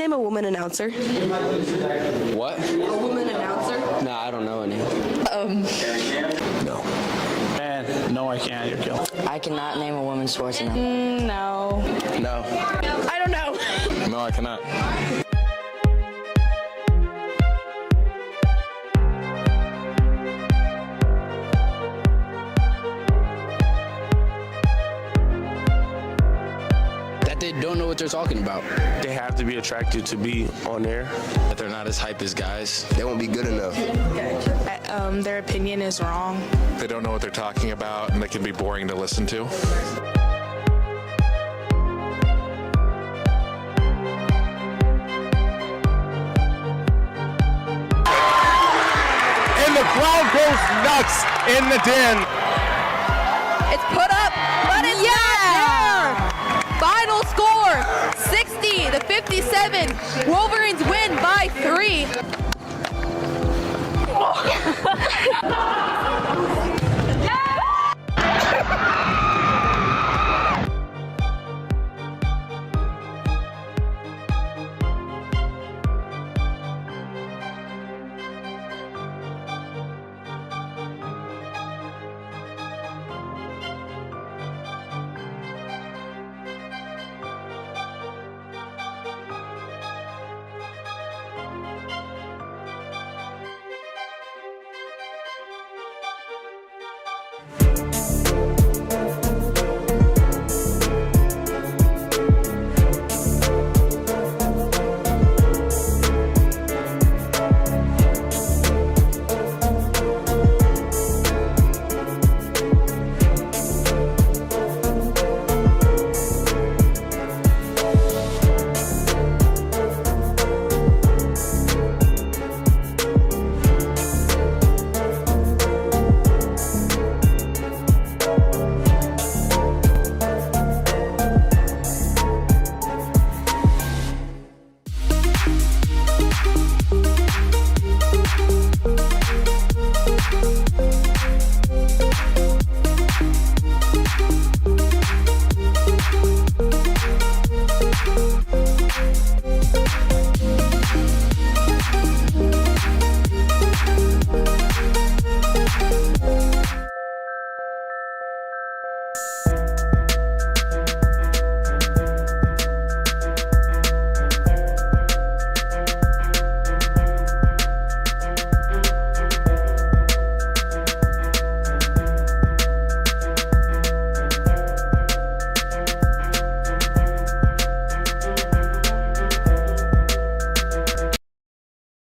S12: name a woman announcer?
S11: What?
S12: A woman announcer?
S11: No, I don't know any.
S4: No.
S5: Man, no, I can't. You're killing.
S11: I cannot name a woman sports announcer.
S8: No.
S9: No.
S8: I don't know.
S9: No, I cannot.
S11: That they don't know what they're talking about.
S6: They have to be attracted to be on there.
S11: That they're not as hype as guys. They won't be good enough.
S8: Their opinion is wrong.
S9: They don't know what they're talking about, and they can be boring to listen to.
S10: And the crowd goes nuts in the den.
S1: It's put up, but it's not there. Final score, 60-57. Wolverines win by 3.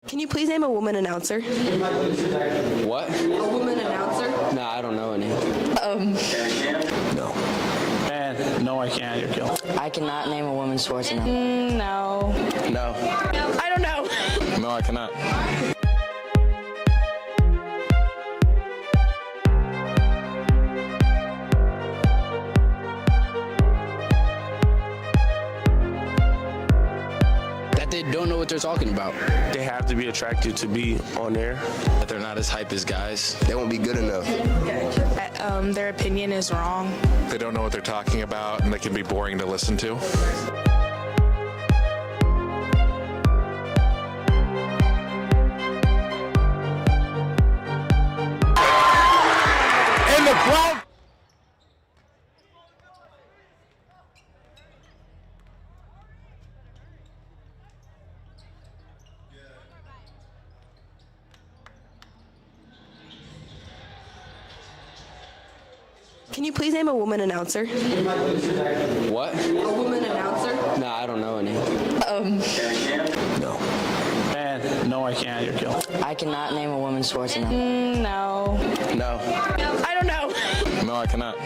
S12: Can you please name a woman announcer?
S11: What?
S12: A woman announcer?
S11: No, I don't know any.
S4: No.
S5: Man, no, I can't. You're killing.
S11: I cannot name a woman sports announcer.
S8: No.
S9: No.
S8: I don't know.
S9: No, I cannot.
S11: That they don't know what they're talking about.
S6: They have to be attracted to be on there.
S11: That they're not as hype as guys. They won't be good enough.
S8: Their opinion is wrong.
S9: They don't know what they're talking about, and they can be boring to listen to.
S10: And the crowd.
S12: Can you please name a woman announcer?
S11: What?
S12: A woman announcer?
S11: No, I don't know any.
S4: No.
S5: Man, no, I can't. You're killing.
S11: I cannot name a woman sports announcer.
S8: No.
S11: No.
S8: I don't know.
S9: No, I cannot.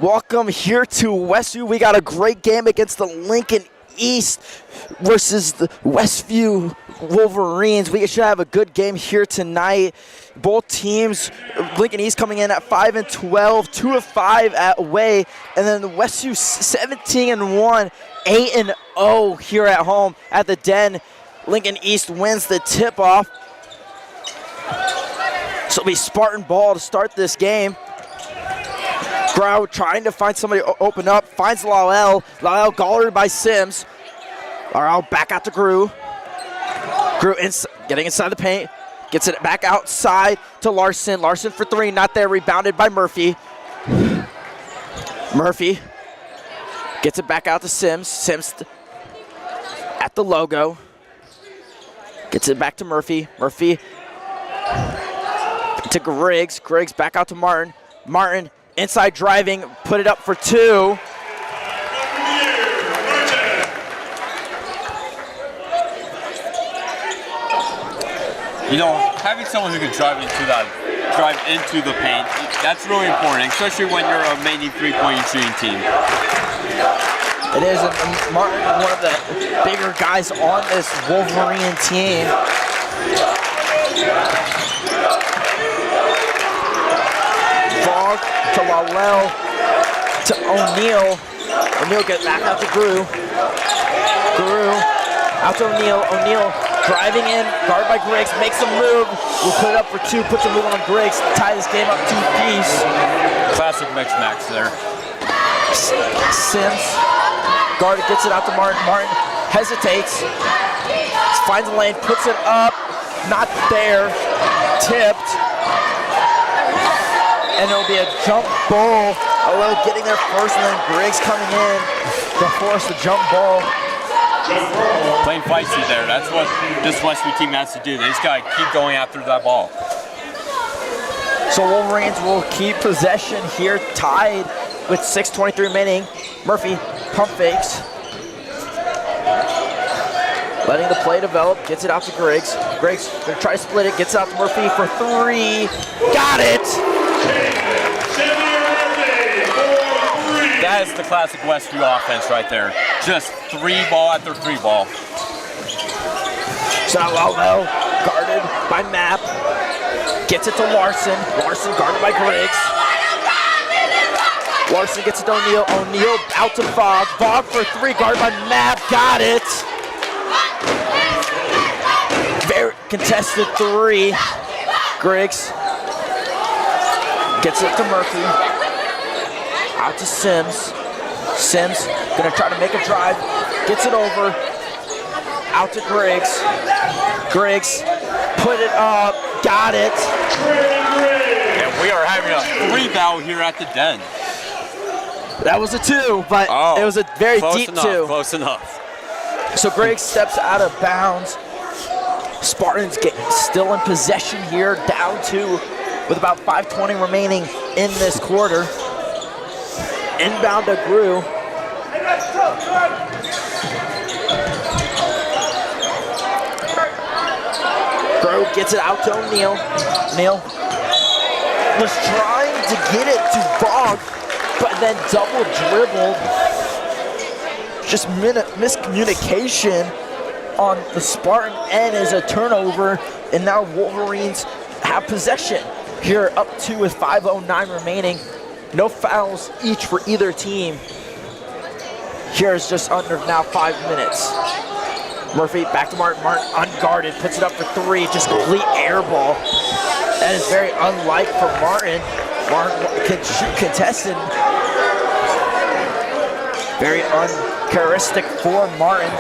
S13: Welcome here to Westview. We got a great game against the Lincoln East versus the Westview Wolverines. We should have a good game here tonight. Both teams, Lincoln East coming in at 5-12, 2-5 at away, and then the Westview 17-1, 8-0 here at home at the Den. Lincoln East wins the tip-off. So it'll be Spartan ball to start this game. Grau trying to find somebody open up, finds Lowell. Lowell guarded by Sims. Lowell back out to Grew. Grew getting inside the paint. Gets it back outside to Larson. Larson for three, not there, rebounded by Murphy. Murphy gets it back out to Sims. Sims at the logo. Gets it back to Murphy. Murphy to Griggs. Griggs back out to Martin. Martin inside driving, put it up for two.
S14: You know, having someone who can drive into the paint, that's really important, especially when you're a mainly three-point shooting team.
S13: It is. Martin, one of the bigger guys on this Wolverine team. Vaughn to Lowell to O'Neal. O'Neal gets back out to Grew. Grew out to O'Neal. O'Neal driving in, guarded by Griggs, makes a move. We'll put it up for two, puts a move on Griggs, tie this game up 2-piece.
S14: Classic mix-max there.
S13: Sims, guarded, gets it out to Martin. Martin hesitates, finds the lane, puts it up, not there, tipped. And it'll be a jump ball. Lowell getting there first, and then Griggs coming in to force the jump ball.
S14: Playing feisty there. That's what this Westview team has to do. They just got to keep going after that ball.
S13: So Wolverines will keep possession here, tied with 6:23 remaining. Murphy pump fakes. Letting the play develop, gets it out to Griggs. Griggs gonna try to split it, gets it out to Murphy for three. Got it!
S14: That is the classic Westview offense right there. Just three ball after three ball.
S13: So Lowell guarded by Mapp. Gets it to Larson. Larson guarded by Griggs. Larson gets it to O'Neal. O'Neal out to Fogg. Fogg for three, guarded by Mapp. Got it. Very contested three. Griggs gets it to Murphy. Out to Sims. Sims gonna try to make a drive. Gets it over. Out to Griggs. Griggs put it up. Got it.
S14: And we are having a three battle here at the Den.
S13: That was a two, but it was a very deep two.
S14: Close enough.
S13: So Griggs steps out of bounds. Spartans still in possession here, down two with about 5:20 remaining in this quarter. Inbound to Grew. Grew gets it out to O'Neal. O'Neal was trying to get it to Fogg, but then double dribbled. Just miscommunication on the Spartan end is a turnover, and now Wolverines have possession here, up two with 5:09 remaining. No fouls each for either team. Here is just under now 5 minutes. Murphy back to Martin. Martin unguarded, puts it up for three, just complete air ball. That is very unlike for Martin. Martin can shoot contested. Very uncharacteristic for Martin.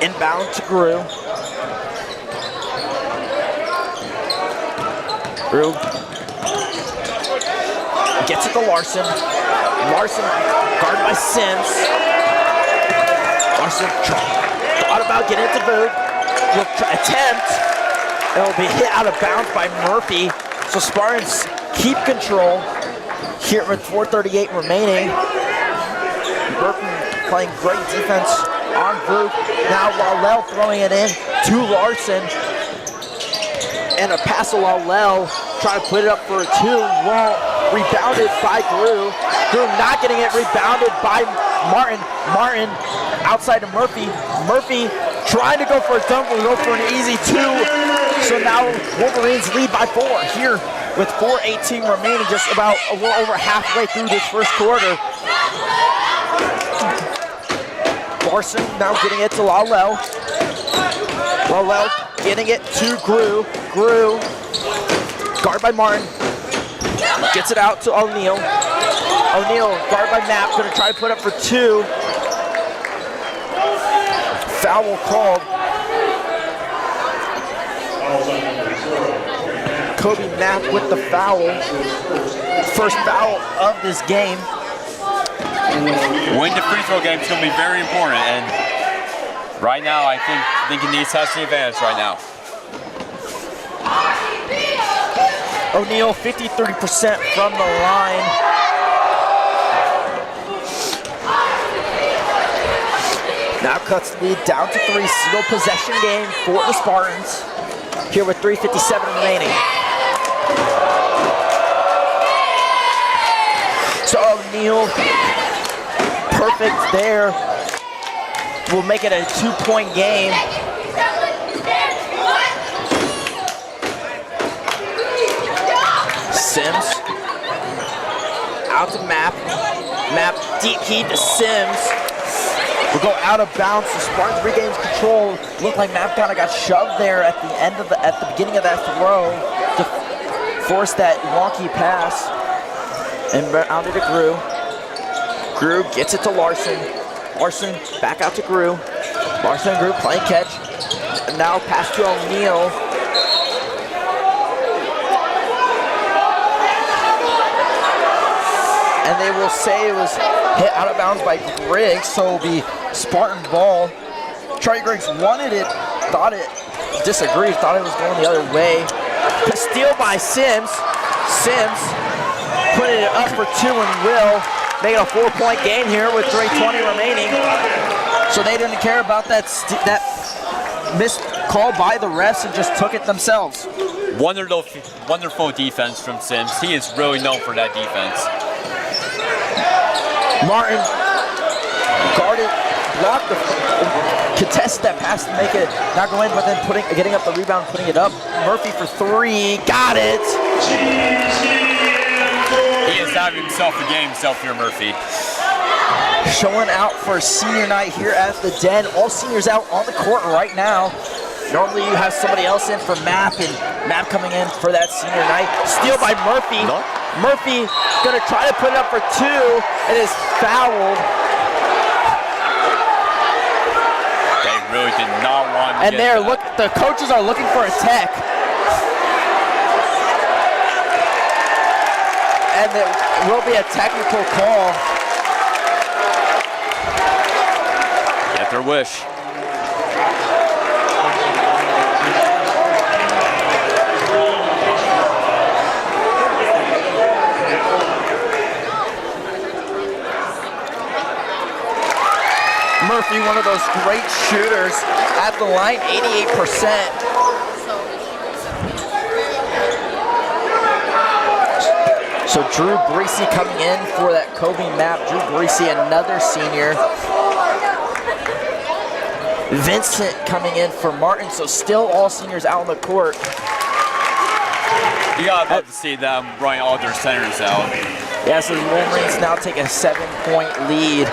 S13: Inbound to Grew. Grew gets it to Larson. Larson guarded by Sims. Larson thought about getting it to Boot. Will attempt. It'll be hit out of bounds by Murphy. So Spartans keep control here with 4:38 remaining. Burton playing great defense on Boot. Now Lowell throwing it in to Larson. And a pass to Lowell. Try to put it up for a two. Won't. rebounded by Grew. Grew not getting it, rebounded by Martin. Martin outside to Murphy. Murphy trying to go for a dunk, will go for an easy 2. So now Wolverines lead by 4 here with 4:18 remaining, just about a little over halfway through this first quarter. Larson now getting it to Lalel. Lalel getting it to Grew. Grew, guard by Martin. Gets it out to O'Neal. O'Neal, guard by Knapp, gonna try to put up for 2. Foul called. Kobe Knapp with the foul. First foul of this game.
S14: Winning the free throw game is going to be very important, and right now I think he needs to have the advantage right now.
S13: O'Neal 53% from the line. Now cuts the lead down to 3. Single possession game for the Spartans. Here with 3:57 remaining. So O'Neal, perfect there. Will make it a 2-point game. Sims out to Map. Map deep heat to Sims. Will go out of bounds. The Spartans regains control. Looked like Map kind of got shoved there at the beginning of that throw to force that wonky pass. And out to Grew. Grew gets it to Larson. Larson back out to Grew. Larson and Grew playing catch. And now pass to O'Neal. And they will say it was hit out of bounds by Griggs, so it'll be Spartan ball. Charlie Griggs wanted it, thought it, disagreed, thought it was going the other way. Steal by Sims. Sims putting it up for 2 and will make it a 4-point game here with 3:20 remaining. So they didn't care about that missed call by the refs and just took it themselves.
S14: Wonderful defense from Sims. He is really known for that defense.
S13: Martin guarded, blocked contest that pass to make it not go in, but then getting up the rebound, putting it up. Murphy for 3, got it.
S14: He is having himself a game, here, Murphy.
S13: Showing out for senior night here at the Den. All seniors out on the court right now. Normally you have somebody else in for Map, and Map coming in for that senior night. Steal by Murphy. No. Murphy gonna try to put it up for 2, and is fouled.
S14: They really did not want to
S13: and the coaches are looking for a tech. And there will be a technical call.
S14: Get their wish.
S13: Murphy, one of those great shooters at the line, 88%. So Drew Breesy coming in for that Kobe Map. Drew Breesy, another senior. Vincent coming in for Martin. So still all seniors out on the court.
S14: You gotta love to see them running all their centers out.
S13: Yeah, so the Wolverines now take a 7-point lead.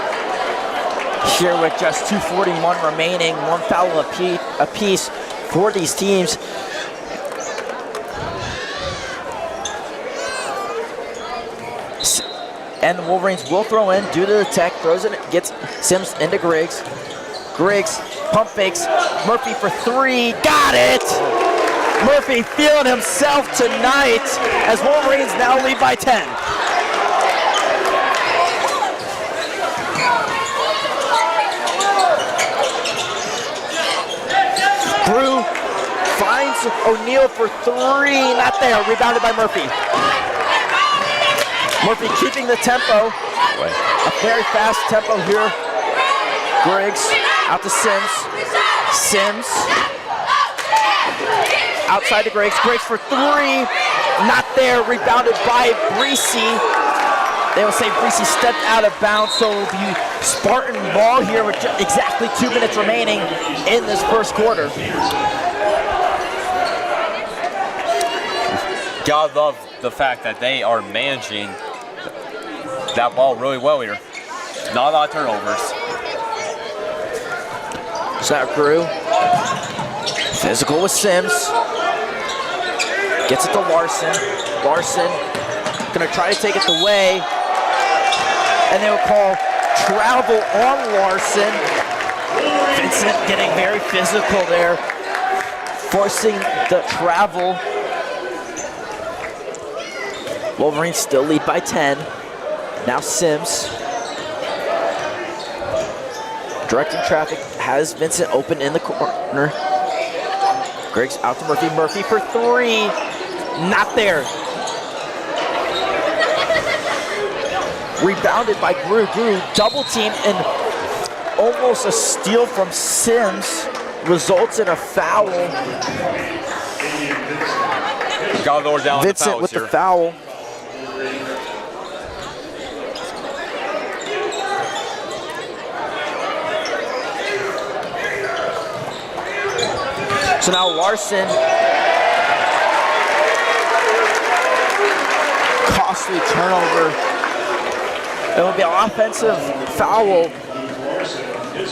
S13: Here with just 2:41 remaining, 1 foul apiece for these teams. And the Wolverines will throw in due to the tech, throws it, gets Sims into Griggs. Griggs pump fakes, Murphy for 3, got it! Murphy feeling himself tonight as Wolverines now lead by 10. Drew finds O'Neal for 3, not there, rebounded by Murphy. Murphy keeping the tempo, a very fast tempo here. Griggs out to Sims. Sims outside to Griggs. Griggs for 3, not there, rebounded by Breesy. They will say Breesy stepped out of bounds, so it will be Spartan ball here with exactly 2 minutes remaining in this first quarter.
S14: God love the fact that they are managing that ball really well here. Not a lot of turnovers.
S13: So that Grew. Physical with Sims. Gets it to Larson. Larson gonna try to take it away. And they will call travel on Larson. Vincent getting very physical there, forcing the travel. Wolverines still lead by 10. Now Sims. Directing traffic, has Vincent open in the corner. Griggs out to Murphy. Murphy for 3. Not there. Rebounded by Grew. Grew double team and almost a steal from Sims results in a foul.
S14: Got lower down
S13: Vincent with the foul. So now Larson, costly turnover. It will be an offensive foul,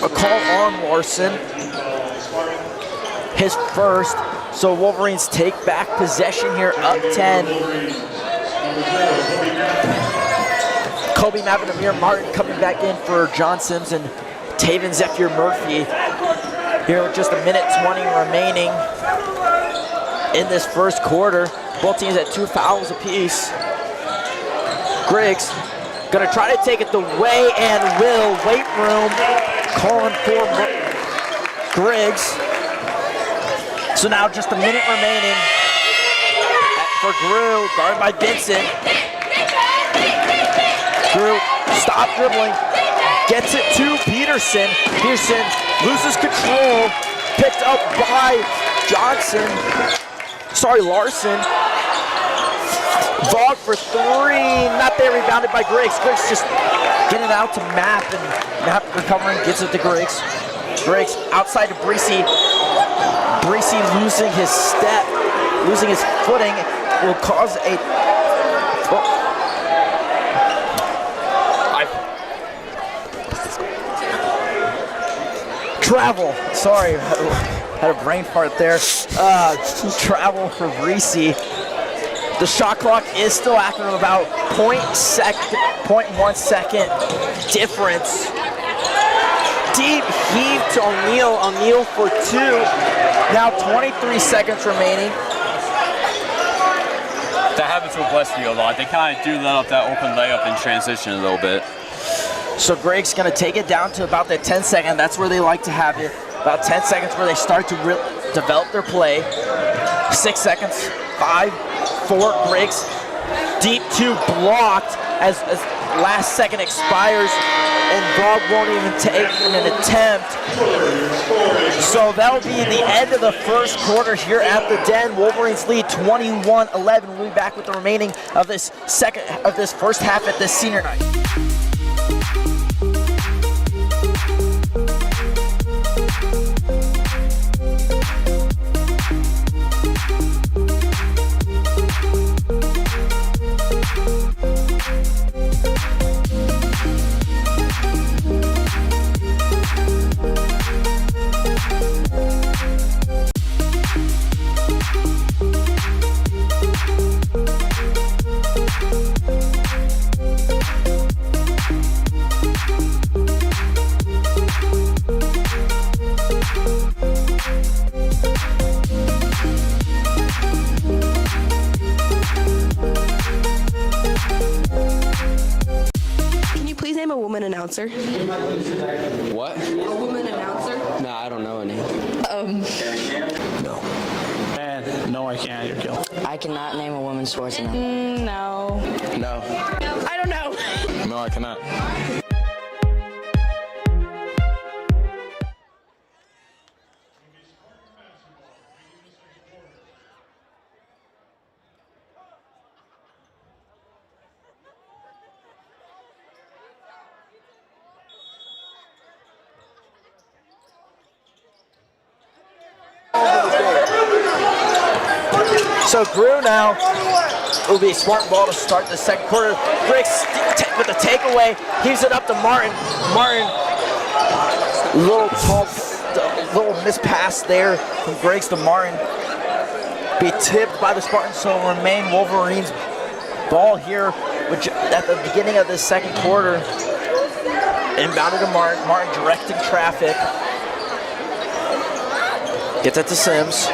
S13: a call on Larson, his first. So Wolverines take back possession here, up 10. Kobe Mavin, Amir Martin coming back in for John Sims and Taven Zephyr Murphy. Here with just 1:20 remaining in this first quarter. Both teams at 2 fouls apiece. Griggs gonna try to take it away and will. Weight room calling for Griggs. So now just 1 minute remaining for Grew, guarded by Vincent. Grew, stop dribbling. Gets it to Peterson. Peterson loses control. Picked up by Larson. Vaughn for 3. Not there, rebounded by Griggs. Griggs just getting it out to Mapp, and Mapp recovering, gets it to Griggs. Griggs outside to Breesy. Breesy losing his step, losing his footing, will cause a travel. Sorry, had a brain fart there. Travel for Breesy. The shot clock is still active, about 0.1 second difference. Deep heave to O'Neal. O'Neal for 2. Now 23 seconds remaining.
S14: That happens with Westview a lot. They kind of do let up that open layup in transition a little bit.
S13: So Greg's gonna take it down to about that 10 second. That's where they like to have it. About 10 seconds where they start to develop their play. 6 seconds, 5, 4, Griggs. Deep 2 blocked as last second expires, and Bob won't even take an attempt. So that'll be the end of the first quarter here at the Den. Wolverines lead 21-11. We'll be back with the remaining of this first half at this senior night.
S12: Announcer?
S11: What?
S12: A woman announcer?
S11: No, I don't know any.
S5: No. Man, no, I can't. You're killing.
S11: I cannot name a women's sports announcer.
S8: No.
S11: No.
S8: I don't know.
S9: No, I cannot.
S13: So Grew now will be a smart ball to start the second quarter. Griggs with the takeaway, heaves it up to Martin. Martin, little mispass there from Griggs to Martin. Be tipped by the Spartans, so it'll remain Wolverines ball here at the beginning of this second quarter. Inbounded to Martin. Martin directing traffic. Gets it to Sims.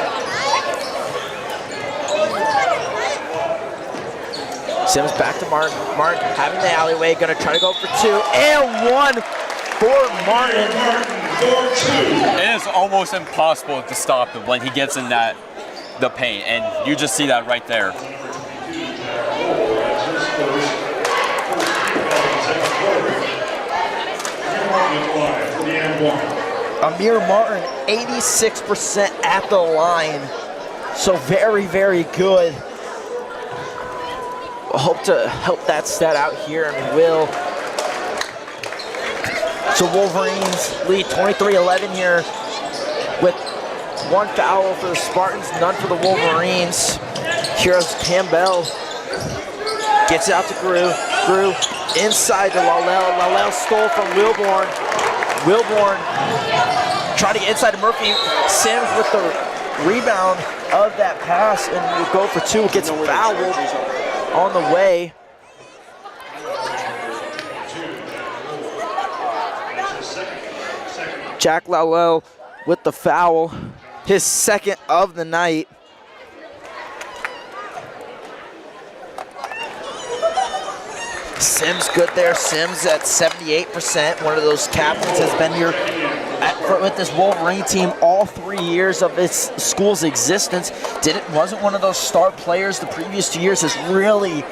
S13: Sims back to Martin. Martin having the alleyway, gonna try to go for 2 and 1 for Martin.
S14: It is almost impossible to stop him when he gets in the paint, and you just see that right there.
S13: Amir Martin, 86% at the line. So very, very good. Hope to help that stat out here, and will. So Wolverines lead 23-11 here with 1 foul for the Spartans, none for the Wolverines. Here's Campbell. Gets it out to Grew. Grew inside to Lalel. Lalel stole from Wilborn. Wilborn trying to get inside to Murphy. Sims with the rebound of that pass and will go for 2. Gets fouled on the way. Jack Lalel with the foul, his second of the night. Sims good there. Sims at 78%. One of those captains has been here with this Wolverine team all 3 years of its school's existence. Wasn't one of those star players the previous 2 years. Has really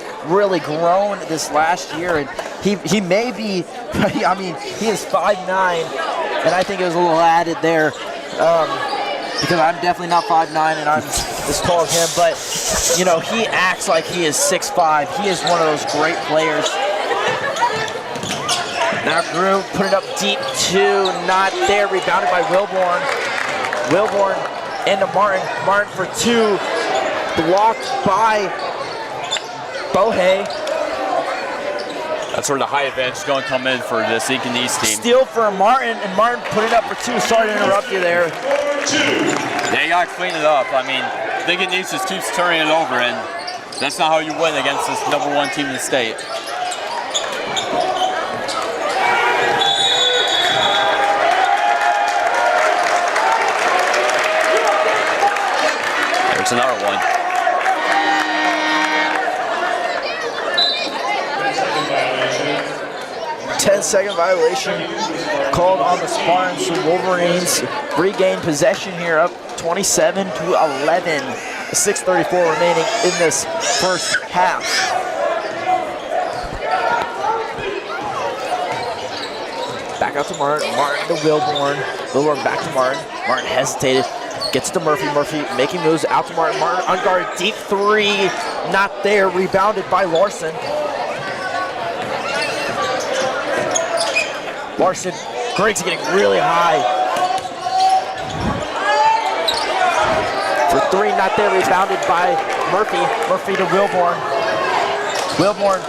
S13: grown this last year, and he may be. I mean, he is 5'9", and I think it was a little added there because I'm definitely not 5'9", and I'm as tall as him. But you know, he acts like he is 6'5". He is one of those great players. Now Grew put it up deep 2, not there. Rebounded by Wilborn. Wilborn into Martin. Martin for 2, blocked by Bohe.
S14: That's where the high advantage is going to come in for this Lincoln East team.
S13: Steal for Martin, and Martin put it up for 2. Sorry to interrupt you there.
S14: They got to clean it up. I mean, Lincoln East just keeps turning it over, and that's not how you win against this #1 team in the state. There's another one.
S13: Ten-second violation called on the Spartans. So Wolverines regain possession here, up 27-11. 6:34 remaining in this first half. Back out to Martin. Martin to Wilborn. Wilborn back to Martin. Martin hesitated. Gets to Murphy. Murphy making moves out to Martin. Martin unguarded. Deep 3. Not there. Rebounded by Larson. Larson. Griggs getting really high. For 3. Not there. Rebounded by Murphy. Murphy to Wilborn. Wilborn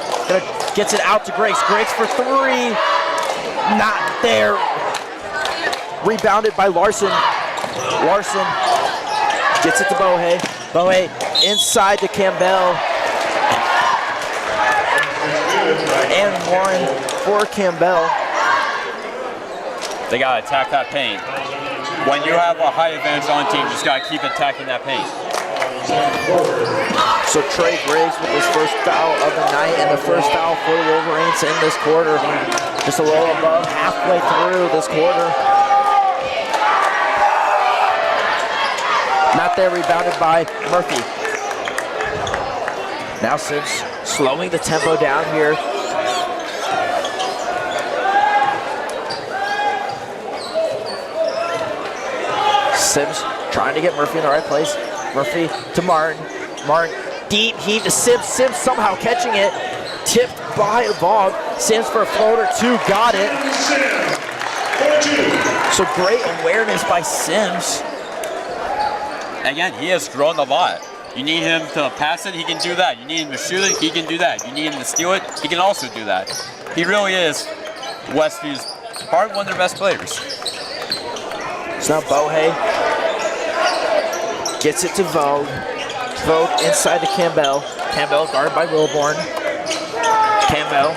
S13: gets it out to Griggs. Griggs for 3. Not there. Rebounded by Larson. Larson gets it to Bohe. Bohe inside to Campbell. And 1 for Campbell.
S14: They got to attack that paint. When you have a high advantage on team, you just got to keep attacking that paint.
S13: So Trey Griggs with his first foul of the night, and the first foul for the Wolverines in this quarter. Just a little above halfway through this quarter. Not there, rebounded by Murphy. Now Sims slowing the tempo down here. Sims trying to get Murphy in the right place. Murphy to Martin. Martin, deep heave to Sims. Sims somehow catching it. Tipped by Vaughn. Sims for a floater, 2, got it. So great awareness by Sims.
S14: Again, he has grown a lot. You need him to pass it, he can do that. You need him to shoot it, he can do that. You need him to steal it, he can also do that. He really is Westview's probably one of their best players.
S13: So now Bohe gets it to Vogue. Vogue inside to Campbell. Campbell guarded by Wilborn. Campbell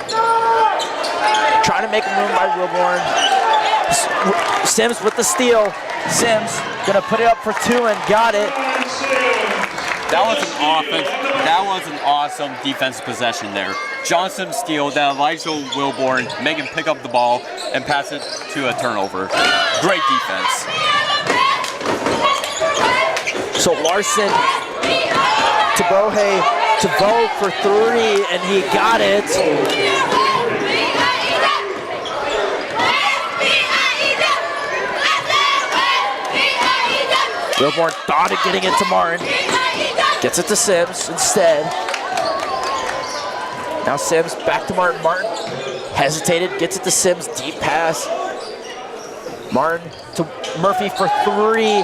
S13: trying to make room by Wilborn. Sims with the steal. Sims gonna put it up for 2 and got it.
S14: That was an awesome defensive possession there. Johnson steal, then Elijah Wilborn make him pick up the ball and pass it to a turnover. Great defense.
S13: So Larson to Bohe to Vogue for 3, and he got it. Wilborn thought of getting it to Martin. Gets it to Sims instead. Now Sims back to Martin. Martin hesitated, gets it to Sims, deep pass. Martin to Murphy for 3,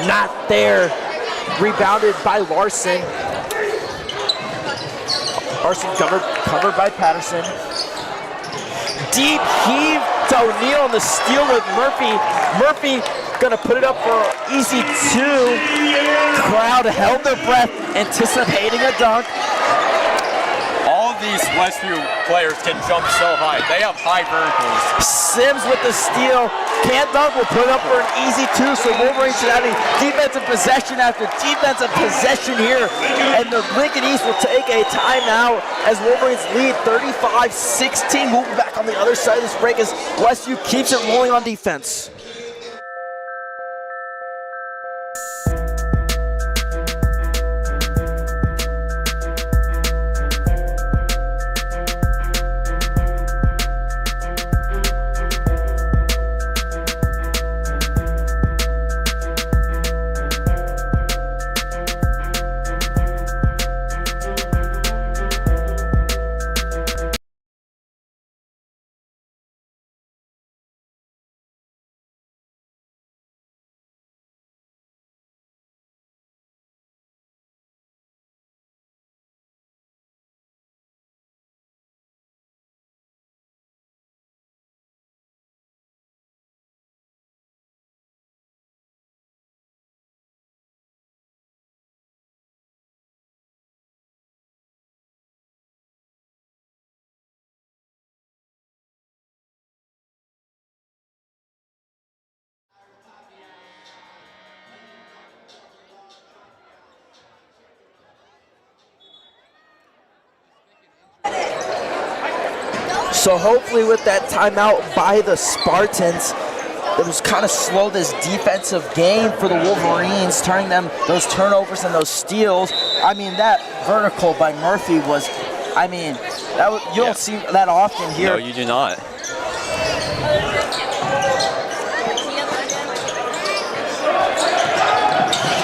S13: not there. Rebounded by Larson. Larson covered by Patterson. Deep heave to O'Neal on the steal with Murphy. Murphy gonna put it up for easy 2. Crowd held their breath, anticipating a dunk.
S14: All of these Westview players can jump so high. They have high verticals.
S13: Sims with the steal. Can't dunk, will put it up for an easy 2. So Wolverine should have a defensive possession after defensive possession here. And the Lincoln East will take a timeout as Wolverines lead 35-16. We'll be back on the other side of this break as Westview keeps it rolling on defense. So hopefully with that timeout by the Spartans, it was kind of slow this defensive game for the Wolverines, turning them those turnovers and those steals. I mean, that vertical by Murphy was, I mean, that was, you don't see that often here.
S14: No, you do not.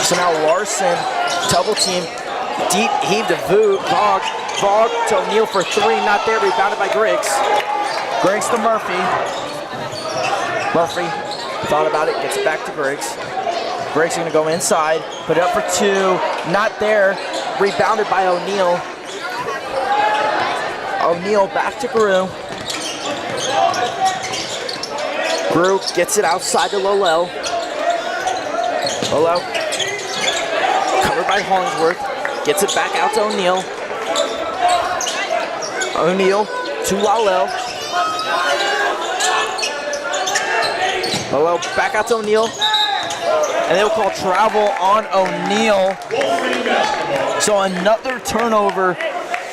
S13: So now Larson, double team, deep heave to Vogue. Vogue to O'Neal for 3, not there, rebounded by Griggs. Griggs to Murphy. Murphy thought about it, gets it back to Griggs. Griggs gonna go inside, put it up for 2, not there, rebounded by O'Neal. O'Neal back to Grew. Grew gets it outside to Lolel. Lolel, covered by Hollingsworth, gets it back out to O'Neal. O'Neal to Lolel. Lolel back out to O'Neal. And they'll call travel on O'Neal. So another turnover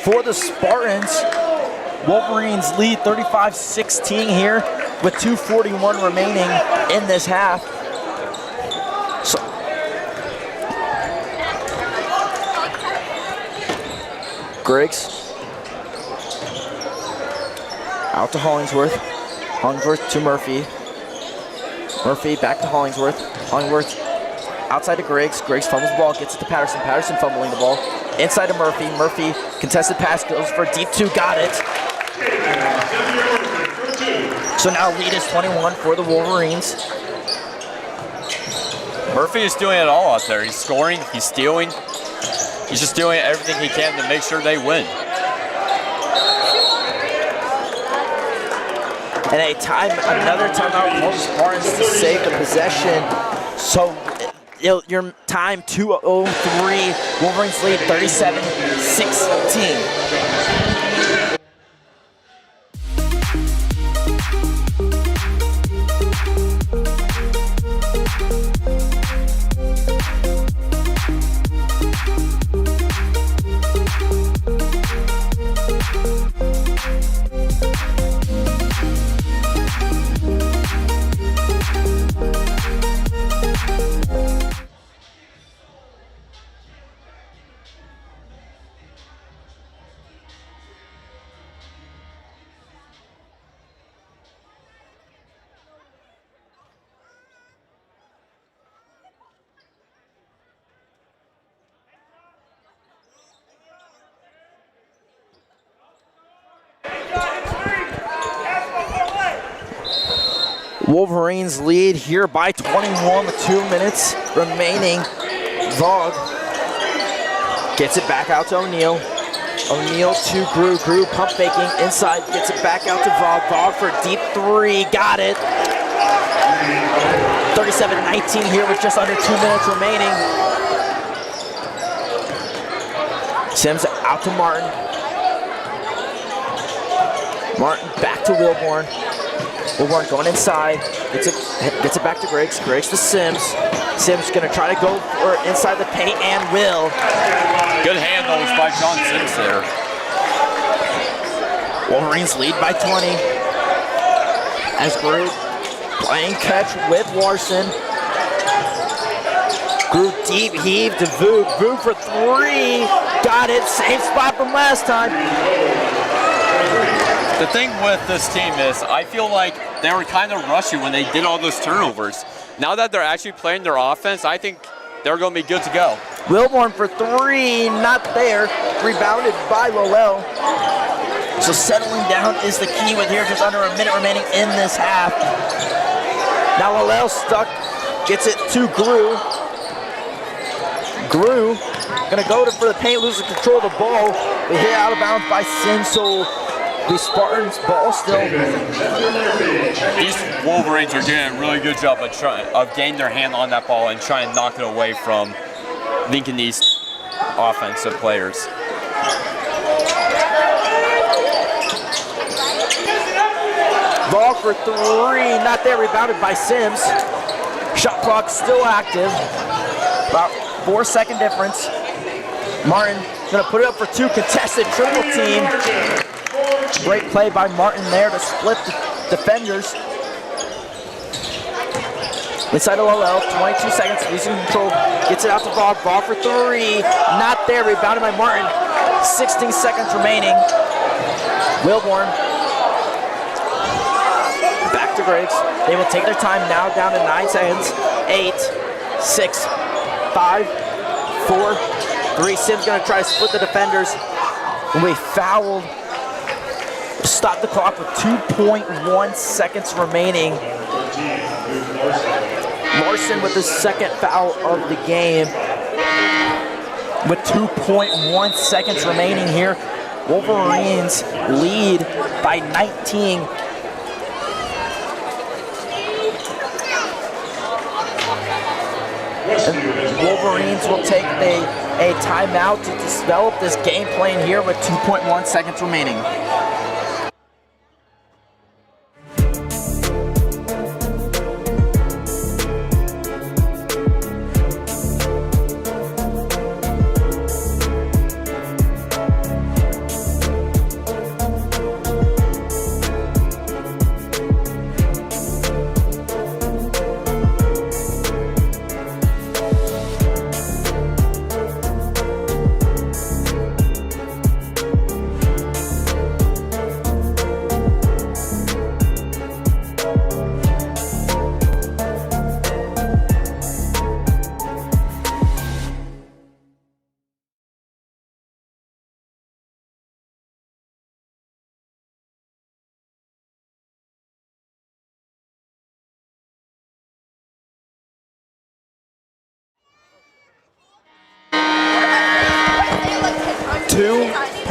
S13: for the Spartans. Wolverines lead 35-16 here with 2:41 remaining in this half. So Griggs out to Hollingsworth. Hollingsworth to Murphy. Murphy back to Hollingsworth. Hollingsworth outside to Griggs. Griggs fumbles the ball, gets it to Patterson. Patterson fumbling the ball. Inside to Murphy. Murphy contested pass, goes for deep 2, got it. So now lead is 21 for the Wolverines.
S14: Murphy is doing it all out there. He's scoring, he's stealing. He's just doing everything he can to make sure they win.
S13: And another timeout for the Spartans to save the possession. So your time 2:03. Wolverines lead 37-16. Wolverines lead here by 21 with 2 minutes remaining. Vogue gets it back out to O'Neal. O'Neal to Grew. Grew pump faking inside, gets it back out to Vogue. Vogue for a deep three, got it. 37-19 here with just under 2 minutes remaining. Sims out to Martin. Martin back to Wilborn. Wilborn going inside, gets it back to Griggs. Griggs to Sims. Sims gonna try to go for inside the paint and will.
S14: Good handles by John Sims there.
S13: Wolverines lead by 20. As Grew playing catch with Larson. Grew deep heave to Voog. Voog for three. Got it. Same spot from last time.
S14: The thing with this team is I feel like they were kind of rushy when they did all those turnovers. Now that they're actually playing their offense, I think they're going to be good to go.
S13: Wilborn for three, not there. Rebounded by Lowell. So settling down is the key with here just under a minute remaining in this half. Now Lowell stuck, gets it to Grew. Grew gonna go for the paint, loses control of the ball. We hit out of bounds by Sims, so the Spartans ball still.
S14: These Wolverines are doing a really good job of getting their hand on that ball and trying to knock it away from Lincoln East offensive players.
S13: Ball for three, not there, rebounded by Sims. Shot clock still active. About 4-second difference. Martin gonna put it up for two, contested triple team. Great play by Martin there to split the defenders. Inside of Lowell, 22 seconds, losing control. Gets it out to Bob. Ball for three, not there, rebounded by Martin. 16 seconds remaining. Wilborn. Back to Griggs. They will take their time now, down to 9 seconds. 8, 6, 5, 4, 3. Sims gonna try to split the defenders. And we fouled. Stop the clock with 2.1 seconds remaining. Larson with his second foul of the game. With 2.1 seconds remaining here, Wolverines lead by 19. And Wolverines will take a timeout to develop this game plan here with 2.1 seconds remaining.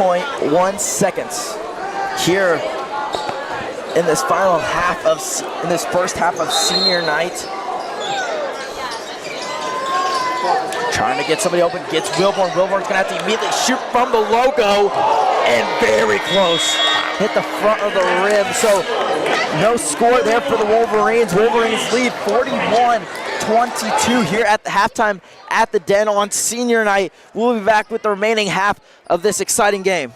S13: 2.1 seconds here in this final half of, in this first half of senior night. Trying to get somebody open, gets Wilborn. Wilborn's gonna have to immediately shoot from the logo, and very close. Hit the front of the rim, so no score there for the Wolverines. Wolverines lead 41-22 here at the halftime at the Den on senior night. We'll be back with the remaining half of this exciting game.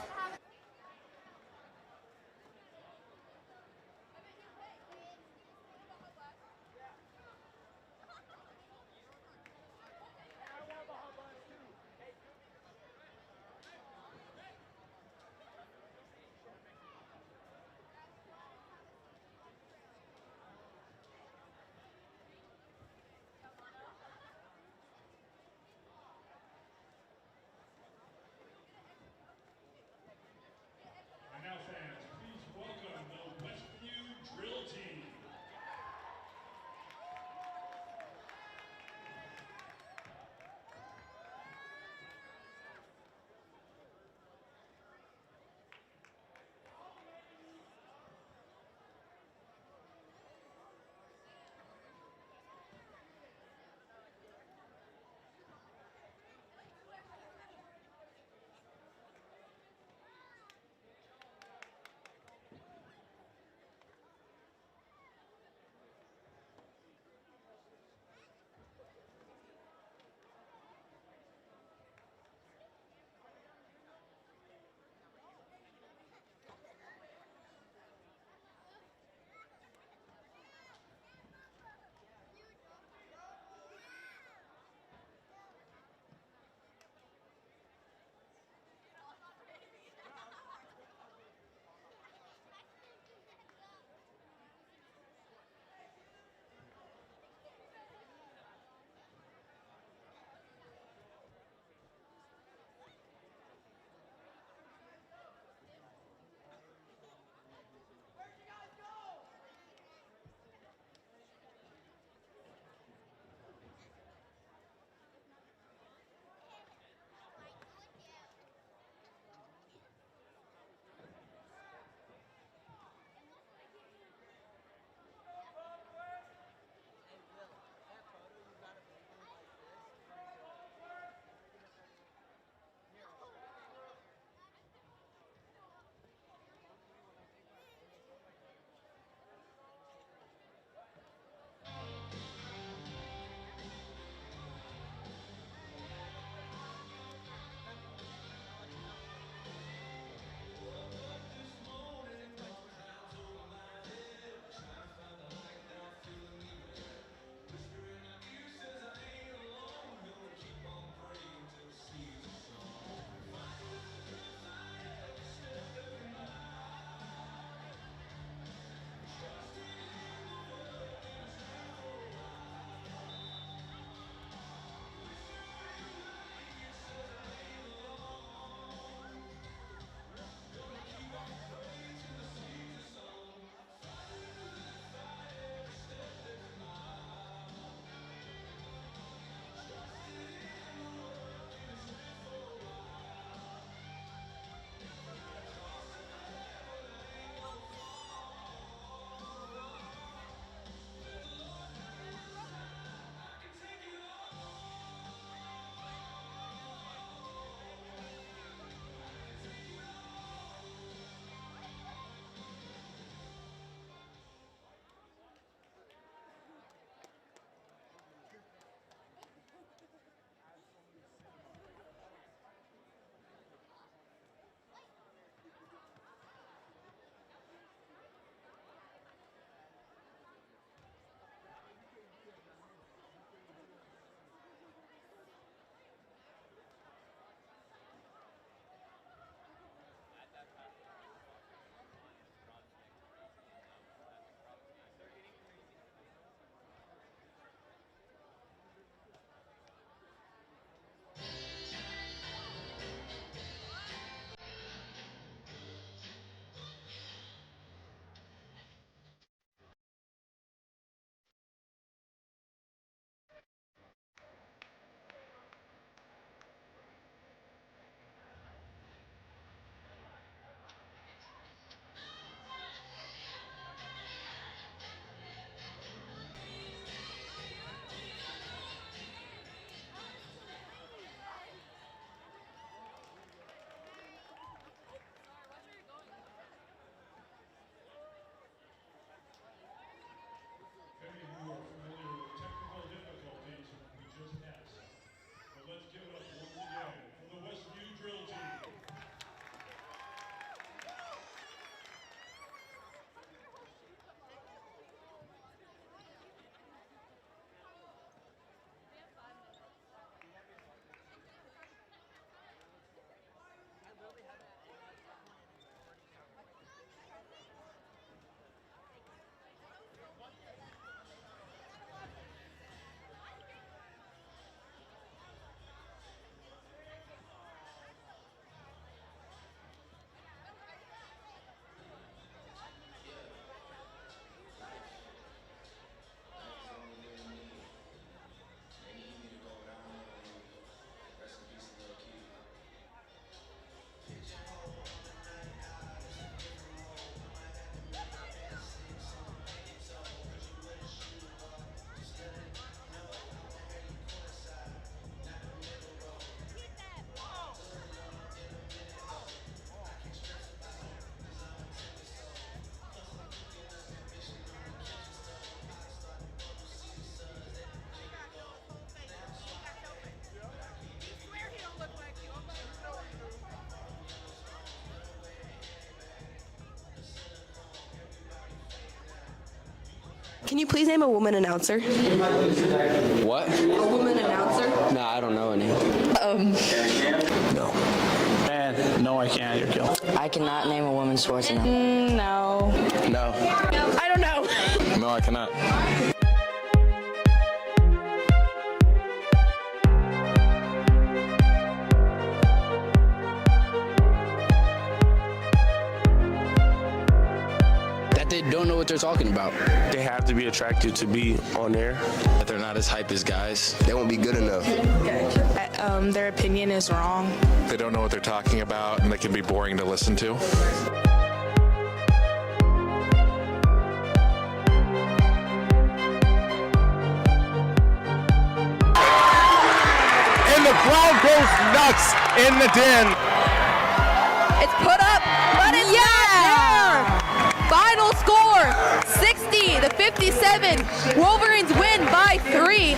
S12: Can you please name a woman announcer?
S11: What?
S12: A woman announcer?
S11: No, I don't know any.
S5: No. And no, I can't. You're killed.
S11: I cannot name a women's sports announcer.
S8: No.
S9: No.
S12: I don't know.
S9: No, I cannot.
S11: They don't know what they're talking about.
S6: They have to be attracted to be on there.
S9: That they're not as hype as guys.
S4: They won't be good enough.
S8: Their opinion is wrong.
S9: They don't know what they're talking about, and they can be boring to listen to.
S10: And the crowd goes nuts in the den.
S1: It's put up, but it's not there. Final score, 60-57. Wolverines win by 3.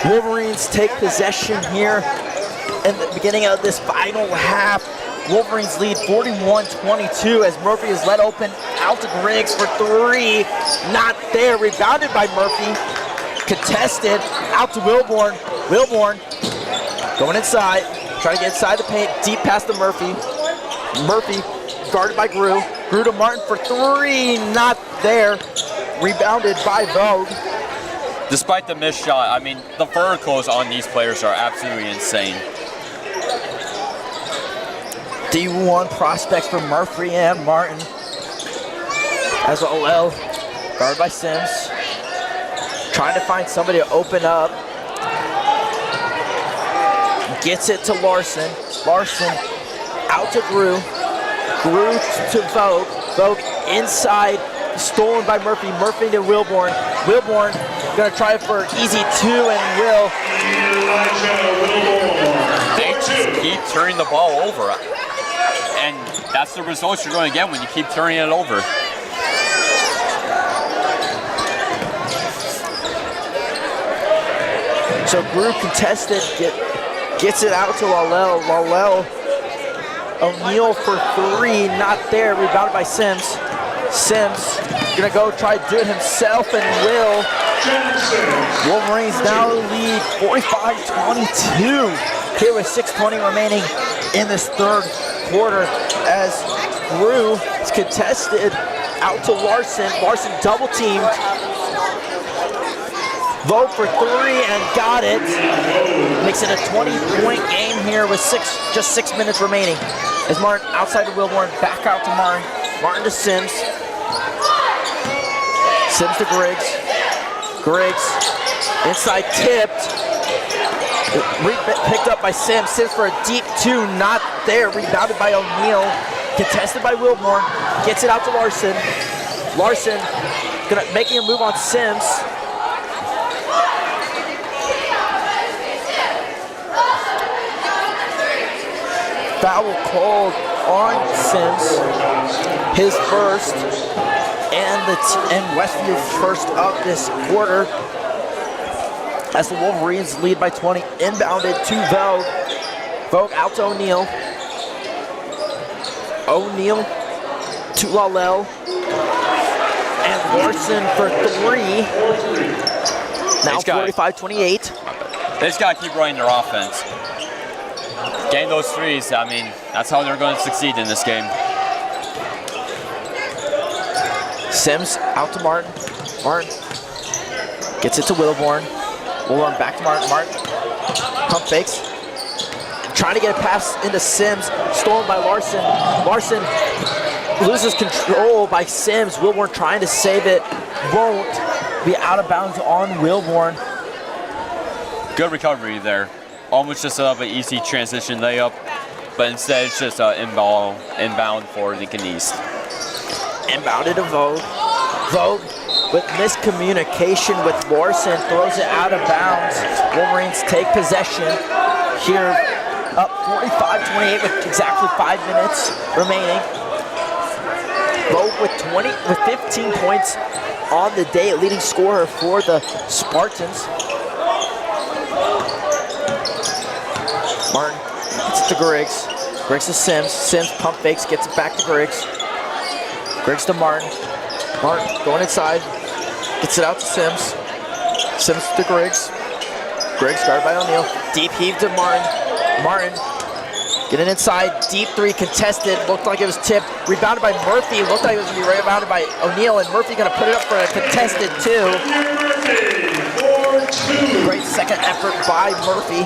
S13: Wolverines take possession here in the beginning of this final half. Wolverines lead 41-22 as Murphy is let open out to Griggs for 3. Not there, rebounded by Murphy. Contested, out to Wilborn. Wilborn going inside, trying to get inside the paint, deep past to Murphy. Murphy guarded by Grew. Grew to Martin for 3, not there. Rebounded by Vogue.
S14: Despite the missed shot, I mean, the verticals on these players are absolutely insane.
S13: D1 prospects for Murphy and Martin. As OL, guarded by Sims. Trying to find somebody to open up. Gets it to Larson. Larson out to Grew. Grew to Vogue. Vogue inside, stolen by Murphy. Murphy to Wilborn. Wilborn gonna try for easy two and will.
S14: They just keep turning the ball over. And that's the results you're going to get when you keep turning it over.
S13: So Grew contested, gets it out to Lalel. Lalel, O'Neal for three, not there, rebounded by Sims. Sims gonna go try to do it himself and will. Wolverines now lead 45-22 here with 6:20 remaining in this third quarter as Grew is contested out to Larson. Larson double teamed. Vote for three and got it. Makes it a 20-point game here with just 6 minutes remaining. As Martin outside to Wilborn, back out to Martin. Martin to Sims. Sims to Griggs. Griggs inside tipped. Picked up by Sims. Sims for a deep two, not there. Rebounded by O'Neal. Contested by Wilborn. Gets it out to Larson. Larson making a move on Sims. Foul called on Sims, his first, and Westview first of this quarter as the Wolverines lead by 20. Inbounded to Vogue. Vogue out to O'Neal. O'Neal to Lalel. And Larson for three. Now 45-28.
S14: They just got to keep running their offense. Getting those threes, I mean, that's how they're going to succeed in this game.
S13: Sims out to Martin. Martin gets it to Wilborn. Wilborn back to Martin. Martin pump fakes. Trying to get a pass into Sims. Stolen by Larson. Larson loses control by Sims. Wilborn trying to save it. Won't be out of bounds on Wilborn.
S14: Good recovery there. Almost just an easy transition layup, but instead it's just an inbound for Lincoln East.
S13: Inbounded to Vogue. Vogue with miscommunication with Larson throws it out of bounds. Wolverines take possession here, up 45-28 with exactly 5 minutes remaining. Vogue with 15 points on the day, leading scorer for the Spartans. Martin gets it to Griggs. Griggs to Sims. Sims pump fakes, gets it back to Griggs. Griggs to Martin. Martin going inside. Gets it out to Sims. Sims to Griggs. Griggs guarded by O'Neal. Deep heave to Martin. Martin getting inside. Deep three contested. Looked like it was tipped. Rebounded by Murphy. Looked like it was going to be rebounded by O'Neal. And Murphy going to put it up for a contested two. Great second effort by Murphy.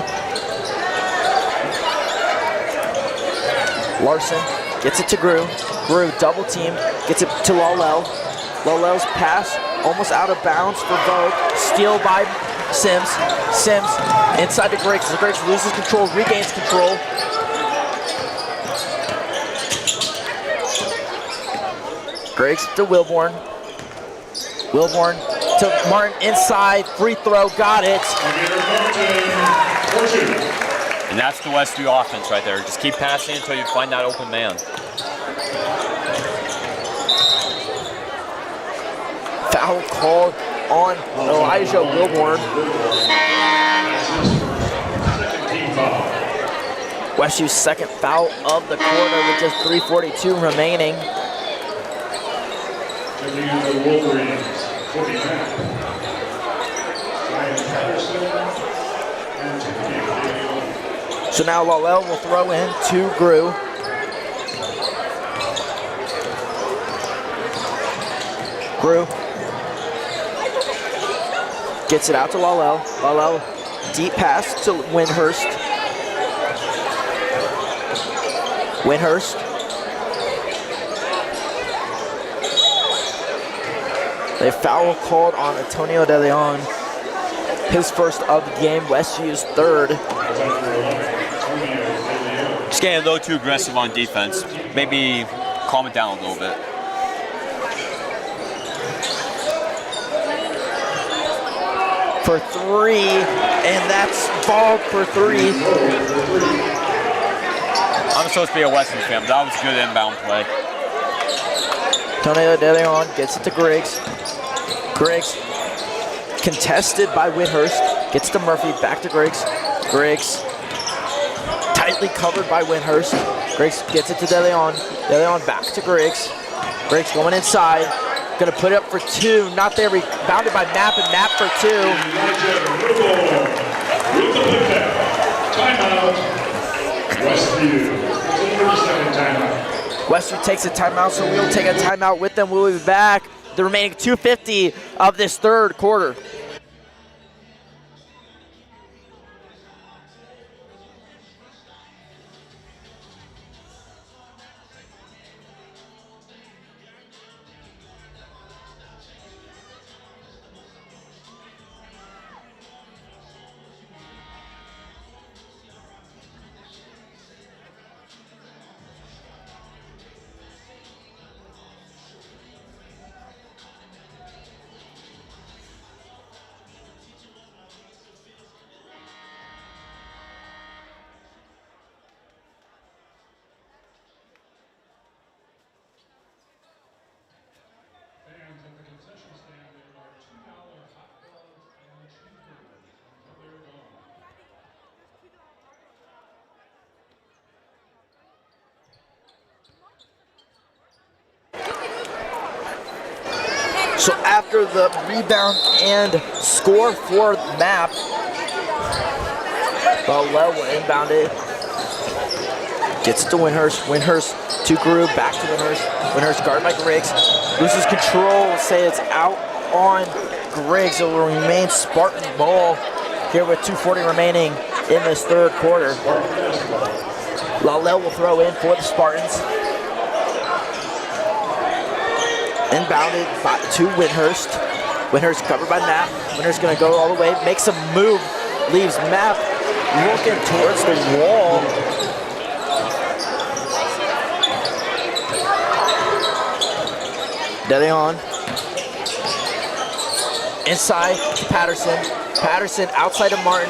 S13: Larson gets it to Grew. Grew double teamed, gets it to Lalel. Lalel's pass almost out of bounds for Vogue. Steal by Sims. Sims inside to Griggs. Griggs loses control, regains control. Griggs to Wilborn. Wilborn to Martin inside. Free throw, got it.
S14: And that's the Westview offense right there. Just keep passing until you find that open man.
S13: Foul called on Elijah Wilborn. Westview's second foul of the quarter with just 3:42 remaining. So now Lalel will throw in to Grew. Grew gets it out to Lalel. Lalel, deep pass to Windhurst. Windhurst. A foul called on Antonio De Leon. His first of the game, Westview's third.
S14: Just getting a little too aggressive on defense. Maybe calm it down a little bit.
S13: for three, and that's Vogue for three.
S14: I'm supposed to be a Westview fan, but that was a good inbound play.
S13: Antonio De Leon gets it to Griggs. Griggs contested by Windhurst. Gets to Murphy, back to Griggs. Griggs tightly covered by Windhurst. Griggs gets it to De Leon. De Leon back to Griggs. Griggs going inside. Gonna put it up for two. Not there, rebounded by Mapp, and Mapp for two.
S3: Timeout. Westview.
S13: Westview takes a timeout, so we'll take a timeout with them. We'll be back. The remaining 2:50 of this third quarter. So after the rebound and score for Mapp, Bellel will inbound it. Gets it to Windhurst. Windhurst to Groove, back to Windhurst. Windhurst guarded by Griggs. Loses control, say it's out on Griggs. It will remain Spartan ball here with 2:40 remaining in this third quarter. Lalel will throw in for the Spartans. Inbounded to Windhurst. Windhurst covered by Mapp. Windhurst gonna go all the way, makes a move, leaves Mapp looking towards the wall. De Leon. Inside to Patterson. Patterson outside of Martin.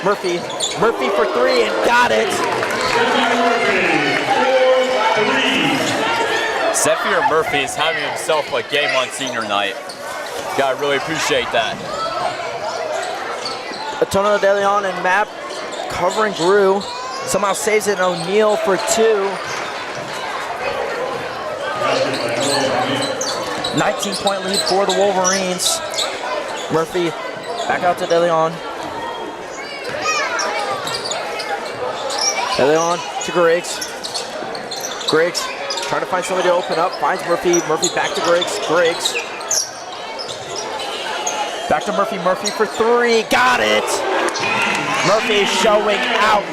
S13: Murphy. Murphy for three and got it.
S14: Zephyr Murphy is having himself a game on senior night. Gotta really appreciate that.
S13: Antonio De Leon and Mapp covering Grew. Somehow saves it, O'Neal for two. 19-point lead for the Wolverines. Murphy back out to De Leon. De Leon to Griggs. Griggs trying to find somebody to open up, finds Murphy. Murphy back to Griggs. Griggs. Back to Murphy. Murphy for three. Got it! Murphy showing out.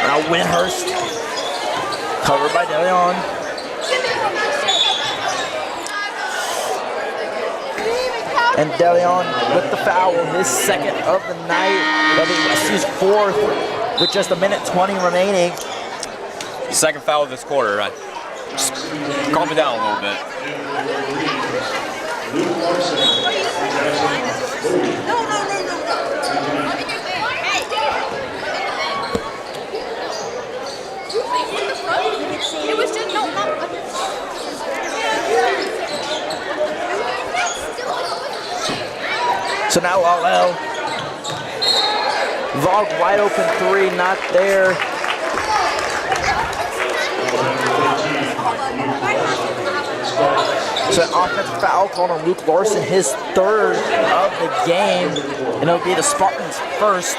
S13: Now Windhurst. Covered by De Leon. And De Leon with the foul, his second of the night. That'll be Westview's fourth with just 1:20 remaining.
S14: Second foul of this quarter. Just calm it down a little bit.
S1: It was just no.
S13: So now Lalel. Vogue wide open three, not there. So an offensive foul called on Luke Larson, his third of the game, and it'll be the Spartans' first.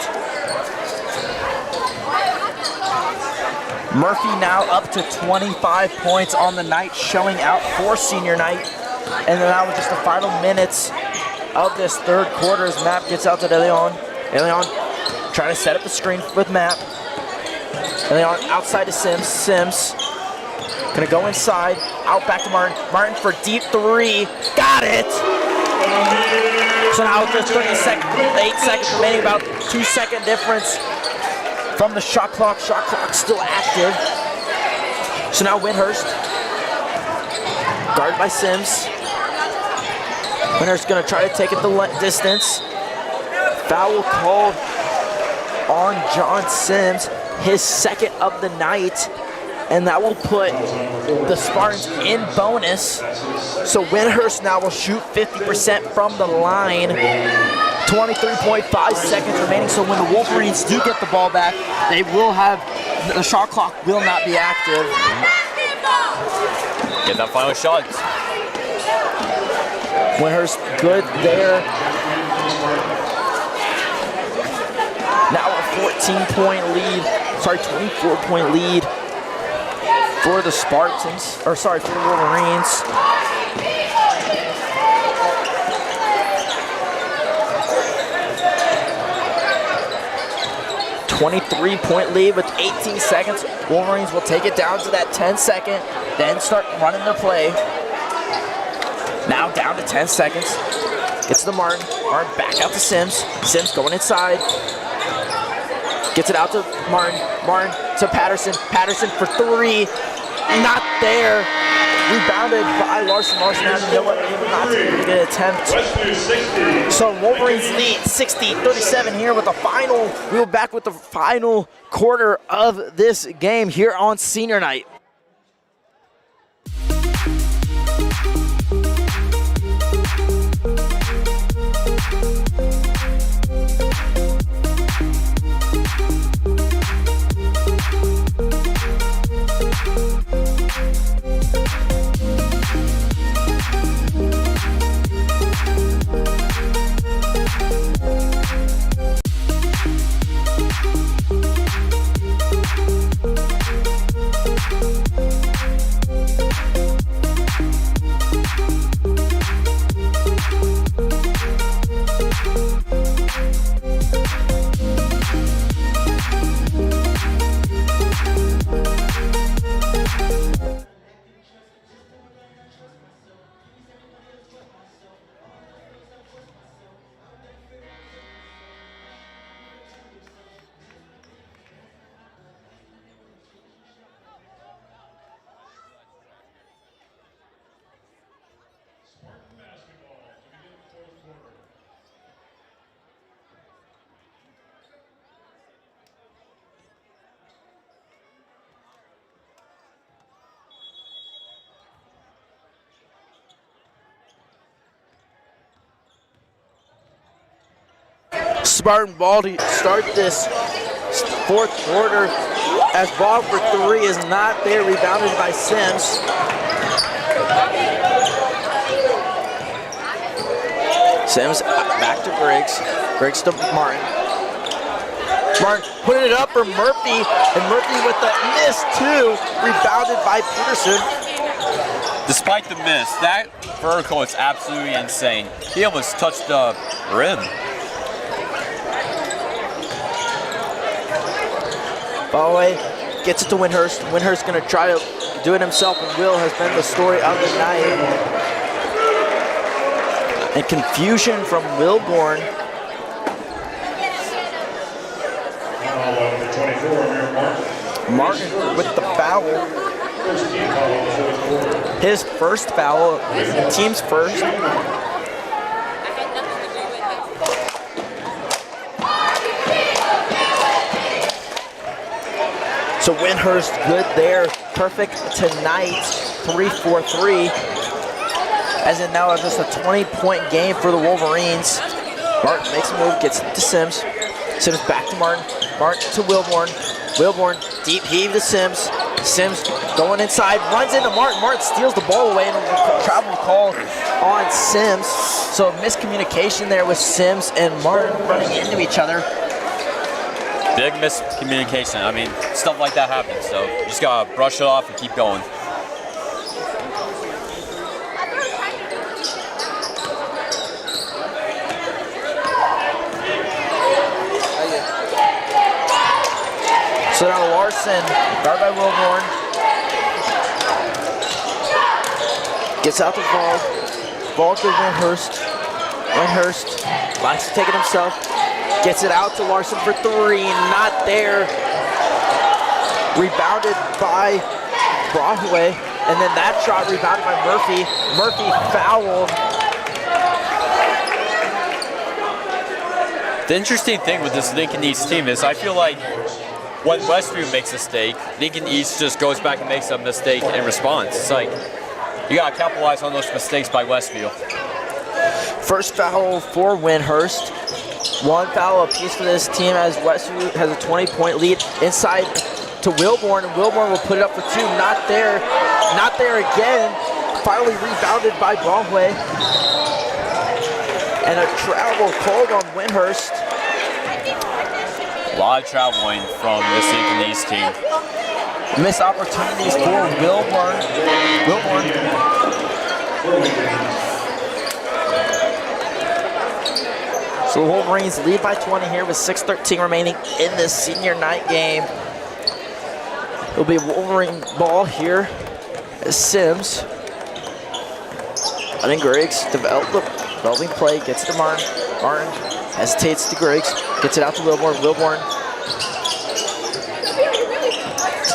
S13: Murphy now up to 25 points on the night, showing out for senior night. And then now with just the final minutes of this third quarter as Mapp gets out to De Leon. De Leon trying to set up the screen with Mapp. De Leon outside to Sims. Sims gonna go inside, out back to Martin. Martin for deep three, got it! So now just 8 seconds remaining, about 2-second difference from the shot clock. Shot clock still active. So now Windhurst, guarded by Sims. Winner's gonna try to take it the distance. Foul called on John Sims, his second of the night, and that will put the Spartans in bonus. So Windhurst now will shoot 50% from the line. 23.5 seconds remaining, so when the Wolverines do get the ball back, they will have, the shot clock will not be active.
S14: Get that final shot.
S13: Windhurst good there. Now a 14-point lead, 24-point lead for the Spartans, or sorry, for the Wolverines. .23-point lead with 18 seconds. Wolverines will take it down to that 10-second, then start running their play. Now down to 10 seconds. Gets to Martin. Martin back out to Sims. Sims going inside. Gets it out to Martin. Martin to Patterson. Patterson for three. Not there. Rebounded by Larson. Larson has no one able not to make an attempt. So Wolverines lead 60-37 here with the final. We'll back with the final quarter of this game here on senior night. Spartan ball to start this fourth quarter as ball for three is not there, rebounded by Sims. Sims back to Griggs. Griggs to Martin. Martin putting it up for Murphy, and Murphy with the miss too, rebounded by Peterson.
S14: Despite the miss, that vertical is absolutely insane. He almost touched the rim.
S13: Ballaway gets it to Windhurst. Windhurst gonna try to do it himself, and Will has been the story of the night. And confusion from Wilborn. Martin with the foul. His first foul, team's first. So Windhurst good there, perfect tonight, 3-4-3. As in now just a 20-point game for the Wolverines. Martin makes a move, gets it to Sims. Sims back to Martin. Martin to Wilborn. Wilborn, deep heave to Sims. Sims going inside, runs into Martin. Martin steals the ball away and a travel call on Sims. So miscommunication there with Sims and Martin running into each other.
S14: Big miscommunication. I mean, stuff like that happens, so you just gotta brush it off and keep going.
S13: So now Larson, guarded by Wilborn. Gets out the ball. Ball to Windhurst. Windhurst likes to take it himself. Gets it out to Larson for three, not there. Rebounded by Broadway, and then that shot rebounded by Murphy. Murphy fouled.
S14: The interesting thing with this Lincoln East team is I feel like when Westview makes a mistake, Lincoln East just goes back and makes a mistake in response. It's like, you gotta capitalize on those mistakes by Westview.
S13: First foul for Windhurst. One foul apiece for this team as Westview has a 20-point lead. Inside to Wilborn, and Wilborn will put it up for two. Not there. Not there again. Finally rebounded by Bromway. And a travel called on Windhurst.
S14: A lot of traveling from this Lincoln East team.
S13: Missed opportunities for Wilborn. So the Wolverines lead by 20 here with 6:13 remaining in this senior night game. It'll be Wolverine ball here as Sims. I think Griggs developing play, gets to Martin. Martin hesitates to Griggs, gets it out to Wilborn. Wilborn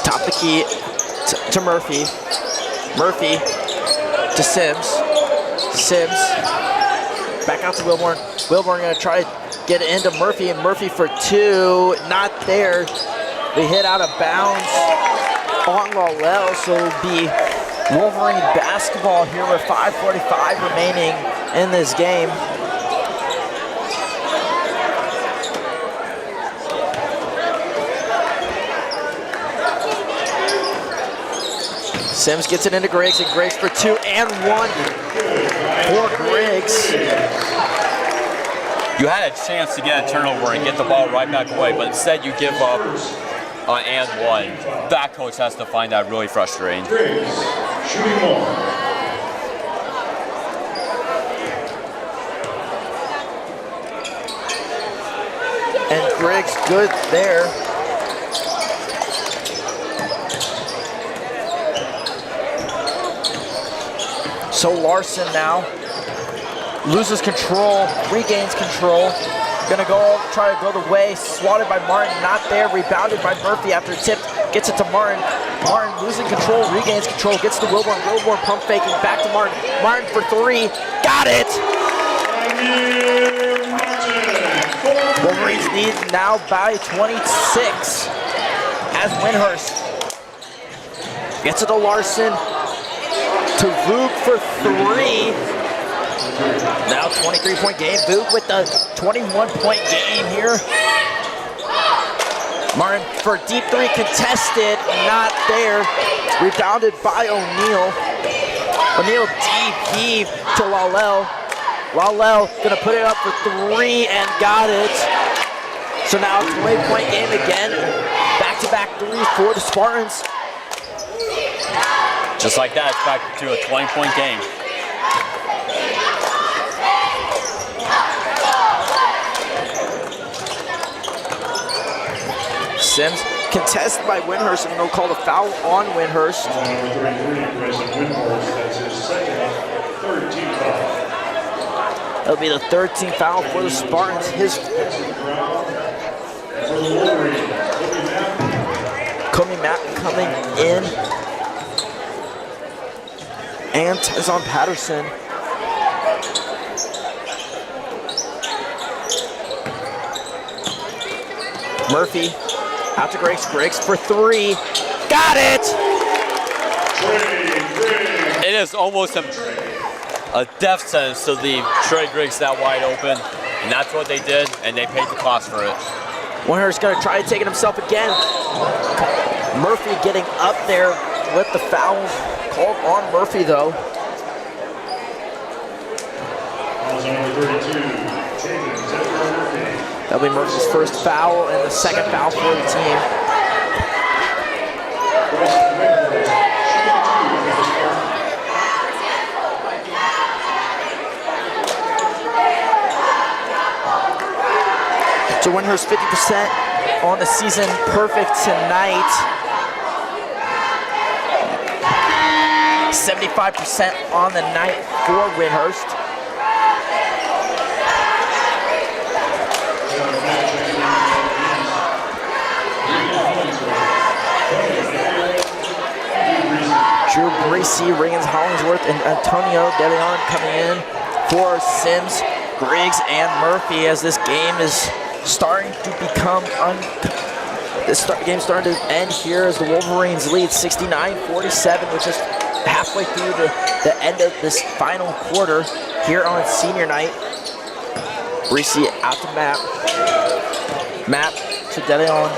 S13: top the key to Murphy. Murphy to Sims. Sims back out to Wilborn. Wilborn gonna try to get it into Murphy, and Murphy for two, not there. They hit out of bounds on Lawlell, so it'll be Wolverine basketball here with 5:45 remaining in this game. Sims gets it into Griggs, and Griggs for two and one for Griggs.
S14: You had a chance to get a turnover and get the ball right back away, but instead you give up and one. That coach has to find that really frustrating.
S3: Griggs, shooting ball.
S13: And Griggs good there. So Larson now loses control, regains control. Gonna go try to go the way, swatted by Martin, not there, rebounded by Murphy after tipped, gets it to Martin. Martin losing control, regains control, gets to Wilborn. Wilborn pump faking, back to Martin. Martin for three, got it! Wolverines lead now by 26 as Windhurst gets it to Larson, to Vug for three. Now 23-point game. Vug with the 21-point game here. Martin for deep three, contested, not there. Rebounded by O'Neal. O'Neal deep heave to Lawlell. Lawlell gonna put it up for three and got it. So now 20-point game again. Back-to-back three for the Spartans.
S14: Just like that, it's back to a 20-point game.
S13: Sims contested by Windhurst, and they'll call the foul on Windhurst. That'll be the 13th foul for the Spartans. Kobe Matt coming in. And Tyson Patterson. Murphy out to Griggs. Griggs for three. Got it!
S14: It is almost a death sentence to leave Trey Griggs that wide open. And that's what they did, and they paid the cost for it.
S13: Windhurst gonna try to take it himself again. Murphy getting up there with the foul called on Murphy though. That'll be Murphy's first foul and the second foul for the team. So Windhurst 50% on the season, perfect tonight. 75% on the night for Windhurst. Drew Bracey, Reagan's Hollingsworth, and Antonio DeLeon coming in for Sims. Griggs and Murphy as this game is starting to become game's starting to end here as the Wolverines lead 69-47, which is halfway through the end of this final quarter here on senior night. Breesy out to Map. Map to DeLeon.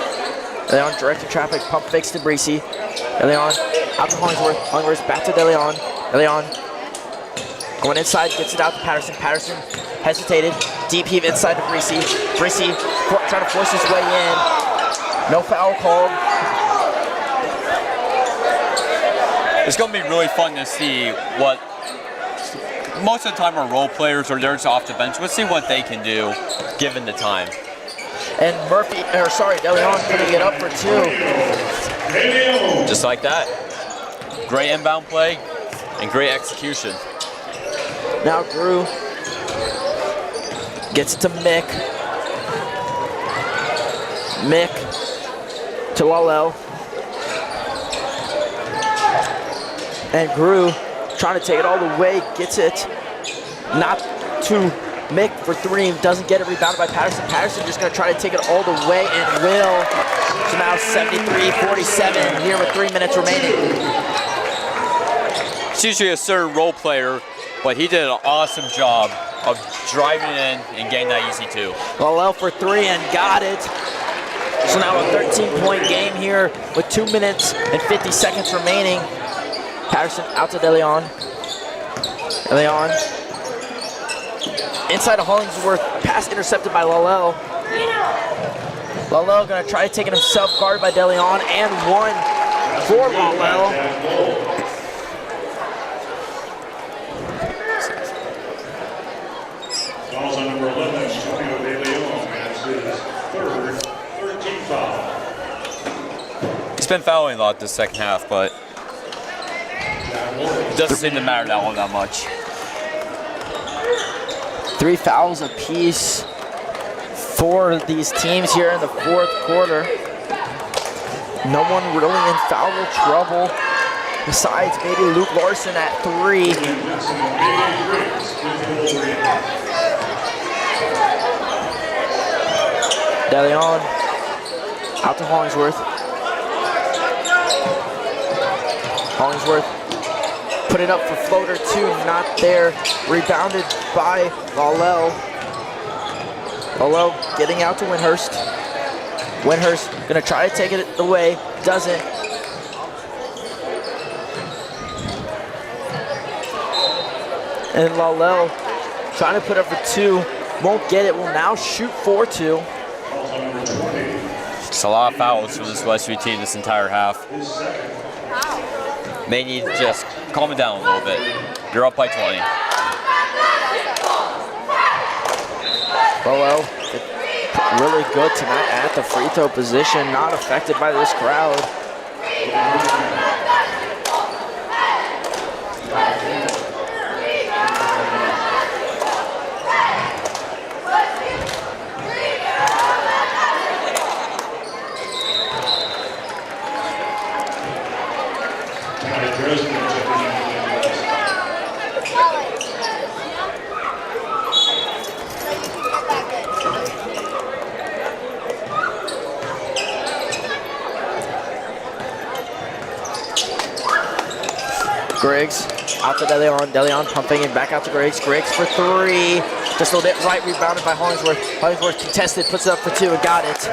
S13: DeLeon directing traffic, pump fakes to Breesy. DeLeon out to Hollingsworth. Hollingsworth back to DeLeon. DeLeon going inside, gets it out to Patterson. Patterson hesitated. Deep heave inside to Breesy. Breesy trying to force his way in. No foul called.
S14: It's going to be really fun to see what most of the time our role players or they're just off the bench. Let's see what they can do given the time.
S13: And DeLeon putting it up for 2.
S14: Just like that. Great inbound play and great execution.
S13: Now Drew gets it to Mick. Mick to Lalo. And Grew trying to take it all the way, gets it not to Mick for 3, doesn't get it, rebounded by Patterson. Patterson just gonna try to take it all the way and will. So now 73-47 here with 3 minutes remaining.
S14: It's usually a certain role player, but he did an awesome job of driving in and getting that easy 2.
S13: Lalo for 3 and got it. So now a 13-point game here with 2 minutes and 50 seconds remaining. Patterson out to DeLeon. DeLeon inside of Hollingsworth. Pass intercepted by Lalo. Lalo gonna try to take it himself, guarded by DeLeon, and 1 for Lalo.
S3: Fouls on number 11, Antonio De Leon. That's his third 13 foul.
S14: He's been fouling a lot this second half, but it doesn't seem to matter that one that much.
S13: 3 fouls apiece for these teams here in the fourth quarter. No one really in foul trouble besides maybe Luke Larson at 3. DeLeon out to Hollingsworth. Hollingsworth put it up for floater 2, not there. Rebounded by Lalo. Lalo getting out to Windhurst. Windhurst gonna try to take it away, doesn't. And Lalo trying to put up for 2, won't get it, will now shoot for 2.
S14: It's a lot of fouls for this Westview team this entire half. They need to just calm it down a little bit. You're up by 20.
S13: Lalo really good tonight at the free throw position, not affected by this crowd. Griggs out to DeLeon. DeLeon pumping it back out to Griggs. Griggs for 3. Just a little bit right, rebounded by Hollingsworth. Hollingsworth contested, puts it up for 2 and got it.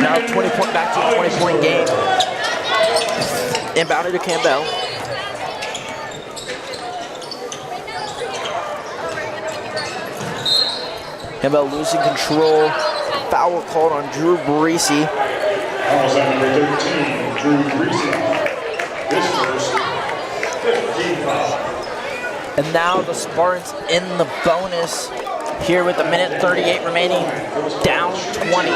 S13: Now 20-point, back to a 20-point game. Inbounded to Campbell. Campbell losing control. Foul called on Drew Breesy.
S3: Fouls on number 13, Drew Breesy. His first 15 foul.
S13: And now the Spartans in the bonus here with a minute 38 remaining, down 20.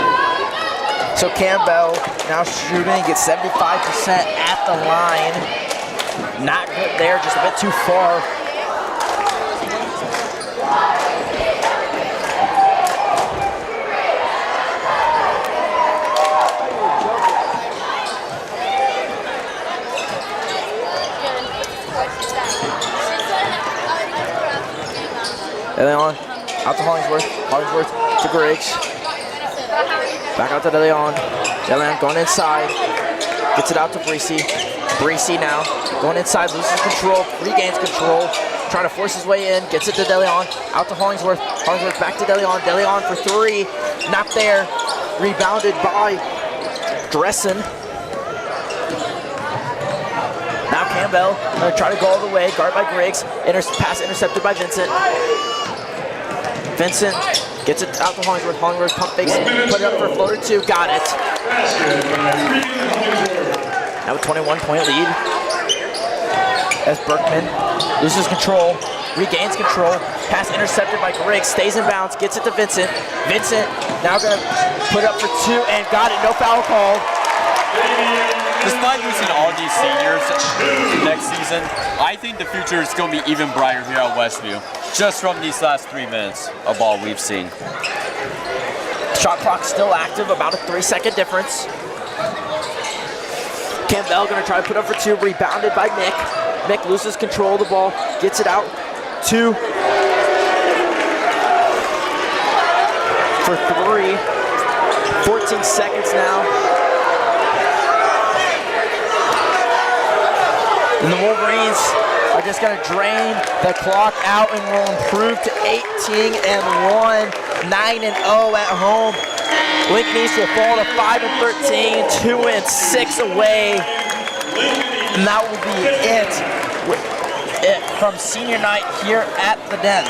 S13: So Campbell now shooting, gets 75% at the line. Not good there, just a bit too far. DeLeon Out to Hollingsworth. Hollingsworth to Griggs. Back out to DeLeon. DeLeon going inside. Gets it out to Breesy. Breesy now going inside, loses control, regains control. Trying to force his way in, gets it to DeLeon. Out to Hollingsworth. Hollingsworth back to DeLeon. DeLeon for three. Not there. Rebounded by Dressen. Now Campbell gonna try to go all the way. Guard by Griggs. Pass intercepted by Vincent. Vincent gets it out to Hollingsworth. Hollingsworth pump fakes it. Put it up for a floater two. Got it. Now a 21-point lead. As Berkman loses control, regains control. Pass intercepted by Griggs. Stays in bounds. Gets it to Vincent. Vincent now gonna put it up for two and got it. No foul call.
S14: Despite losing all these seniors next season, I think the future is going to be even brighter here at Westview, just from these last 3 minutes of ball we've seen.
S13: Shot clock still active, about a 3-second difference. Campbell gonna try to put up for two, rebounded by Mick. Mick loses control of the ball, gets it out to for three. 14 seconds now. And the Wolverines are just going to drain the clock out and will improve to 18-1, 9-0 at home. Lincoln East will fall to 5-13, 2-6 away. And that will be it from senior night here at the Den.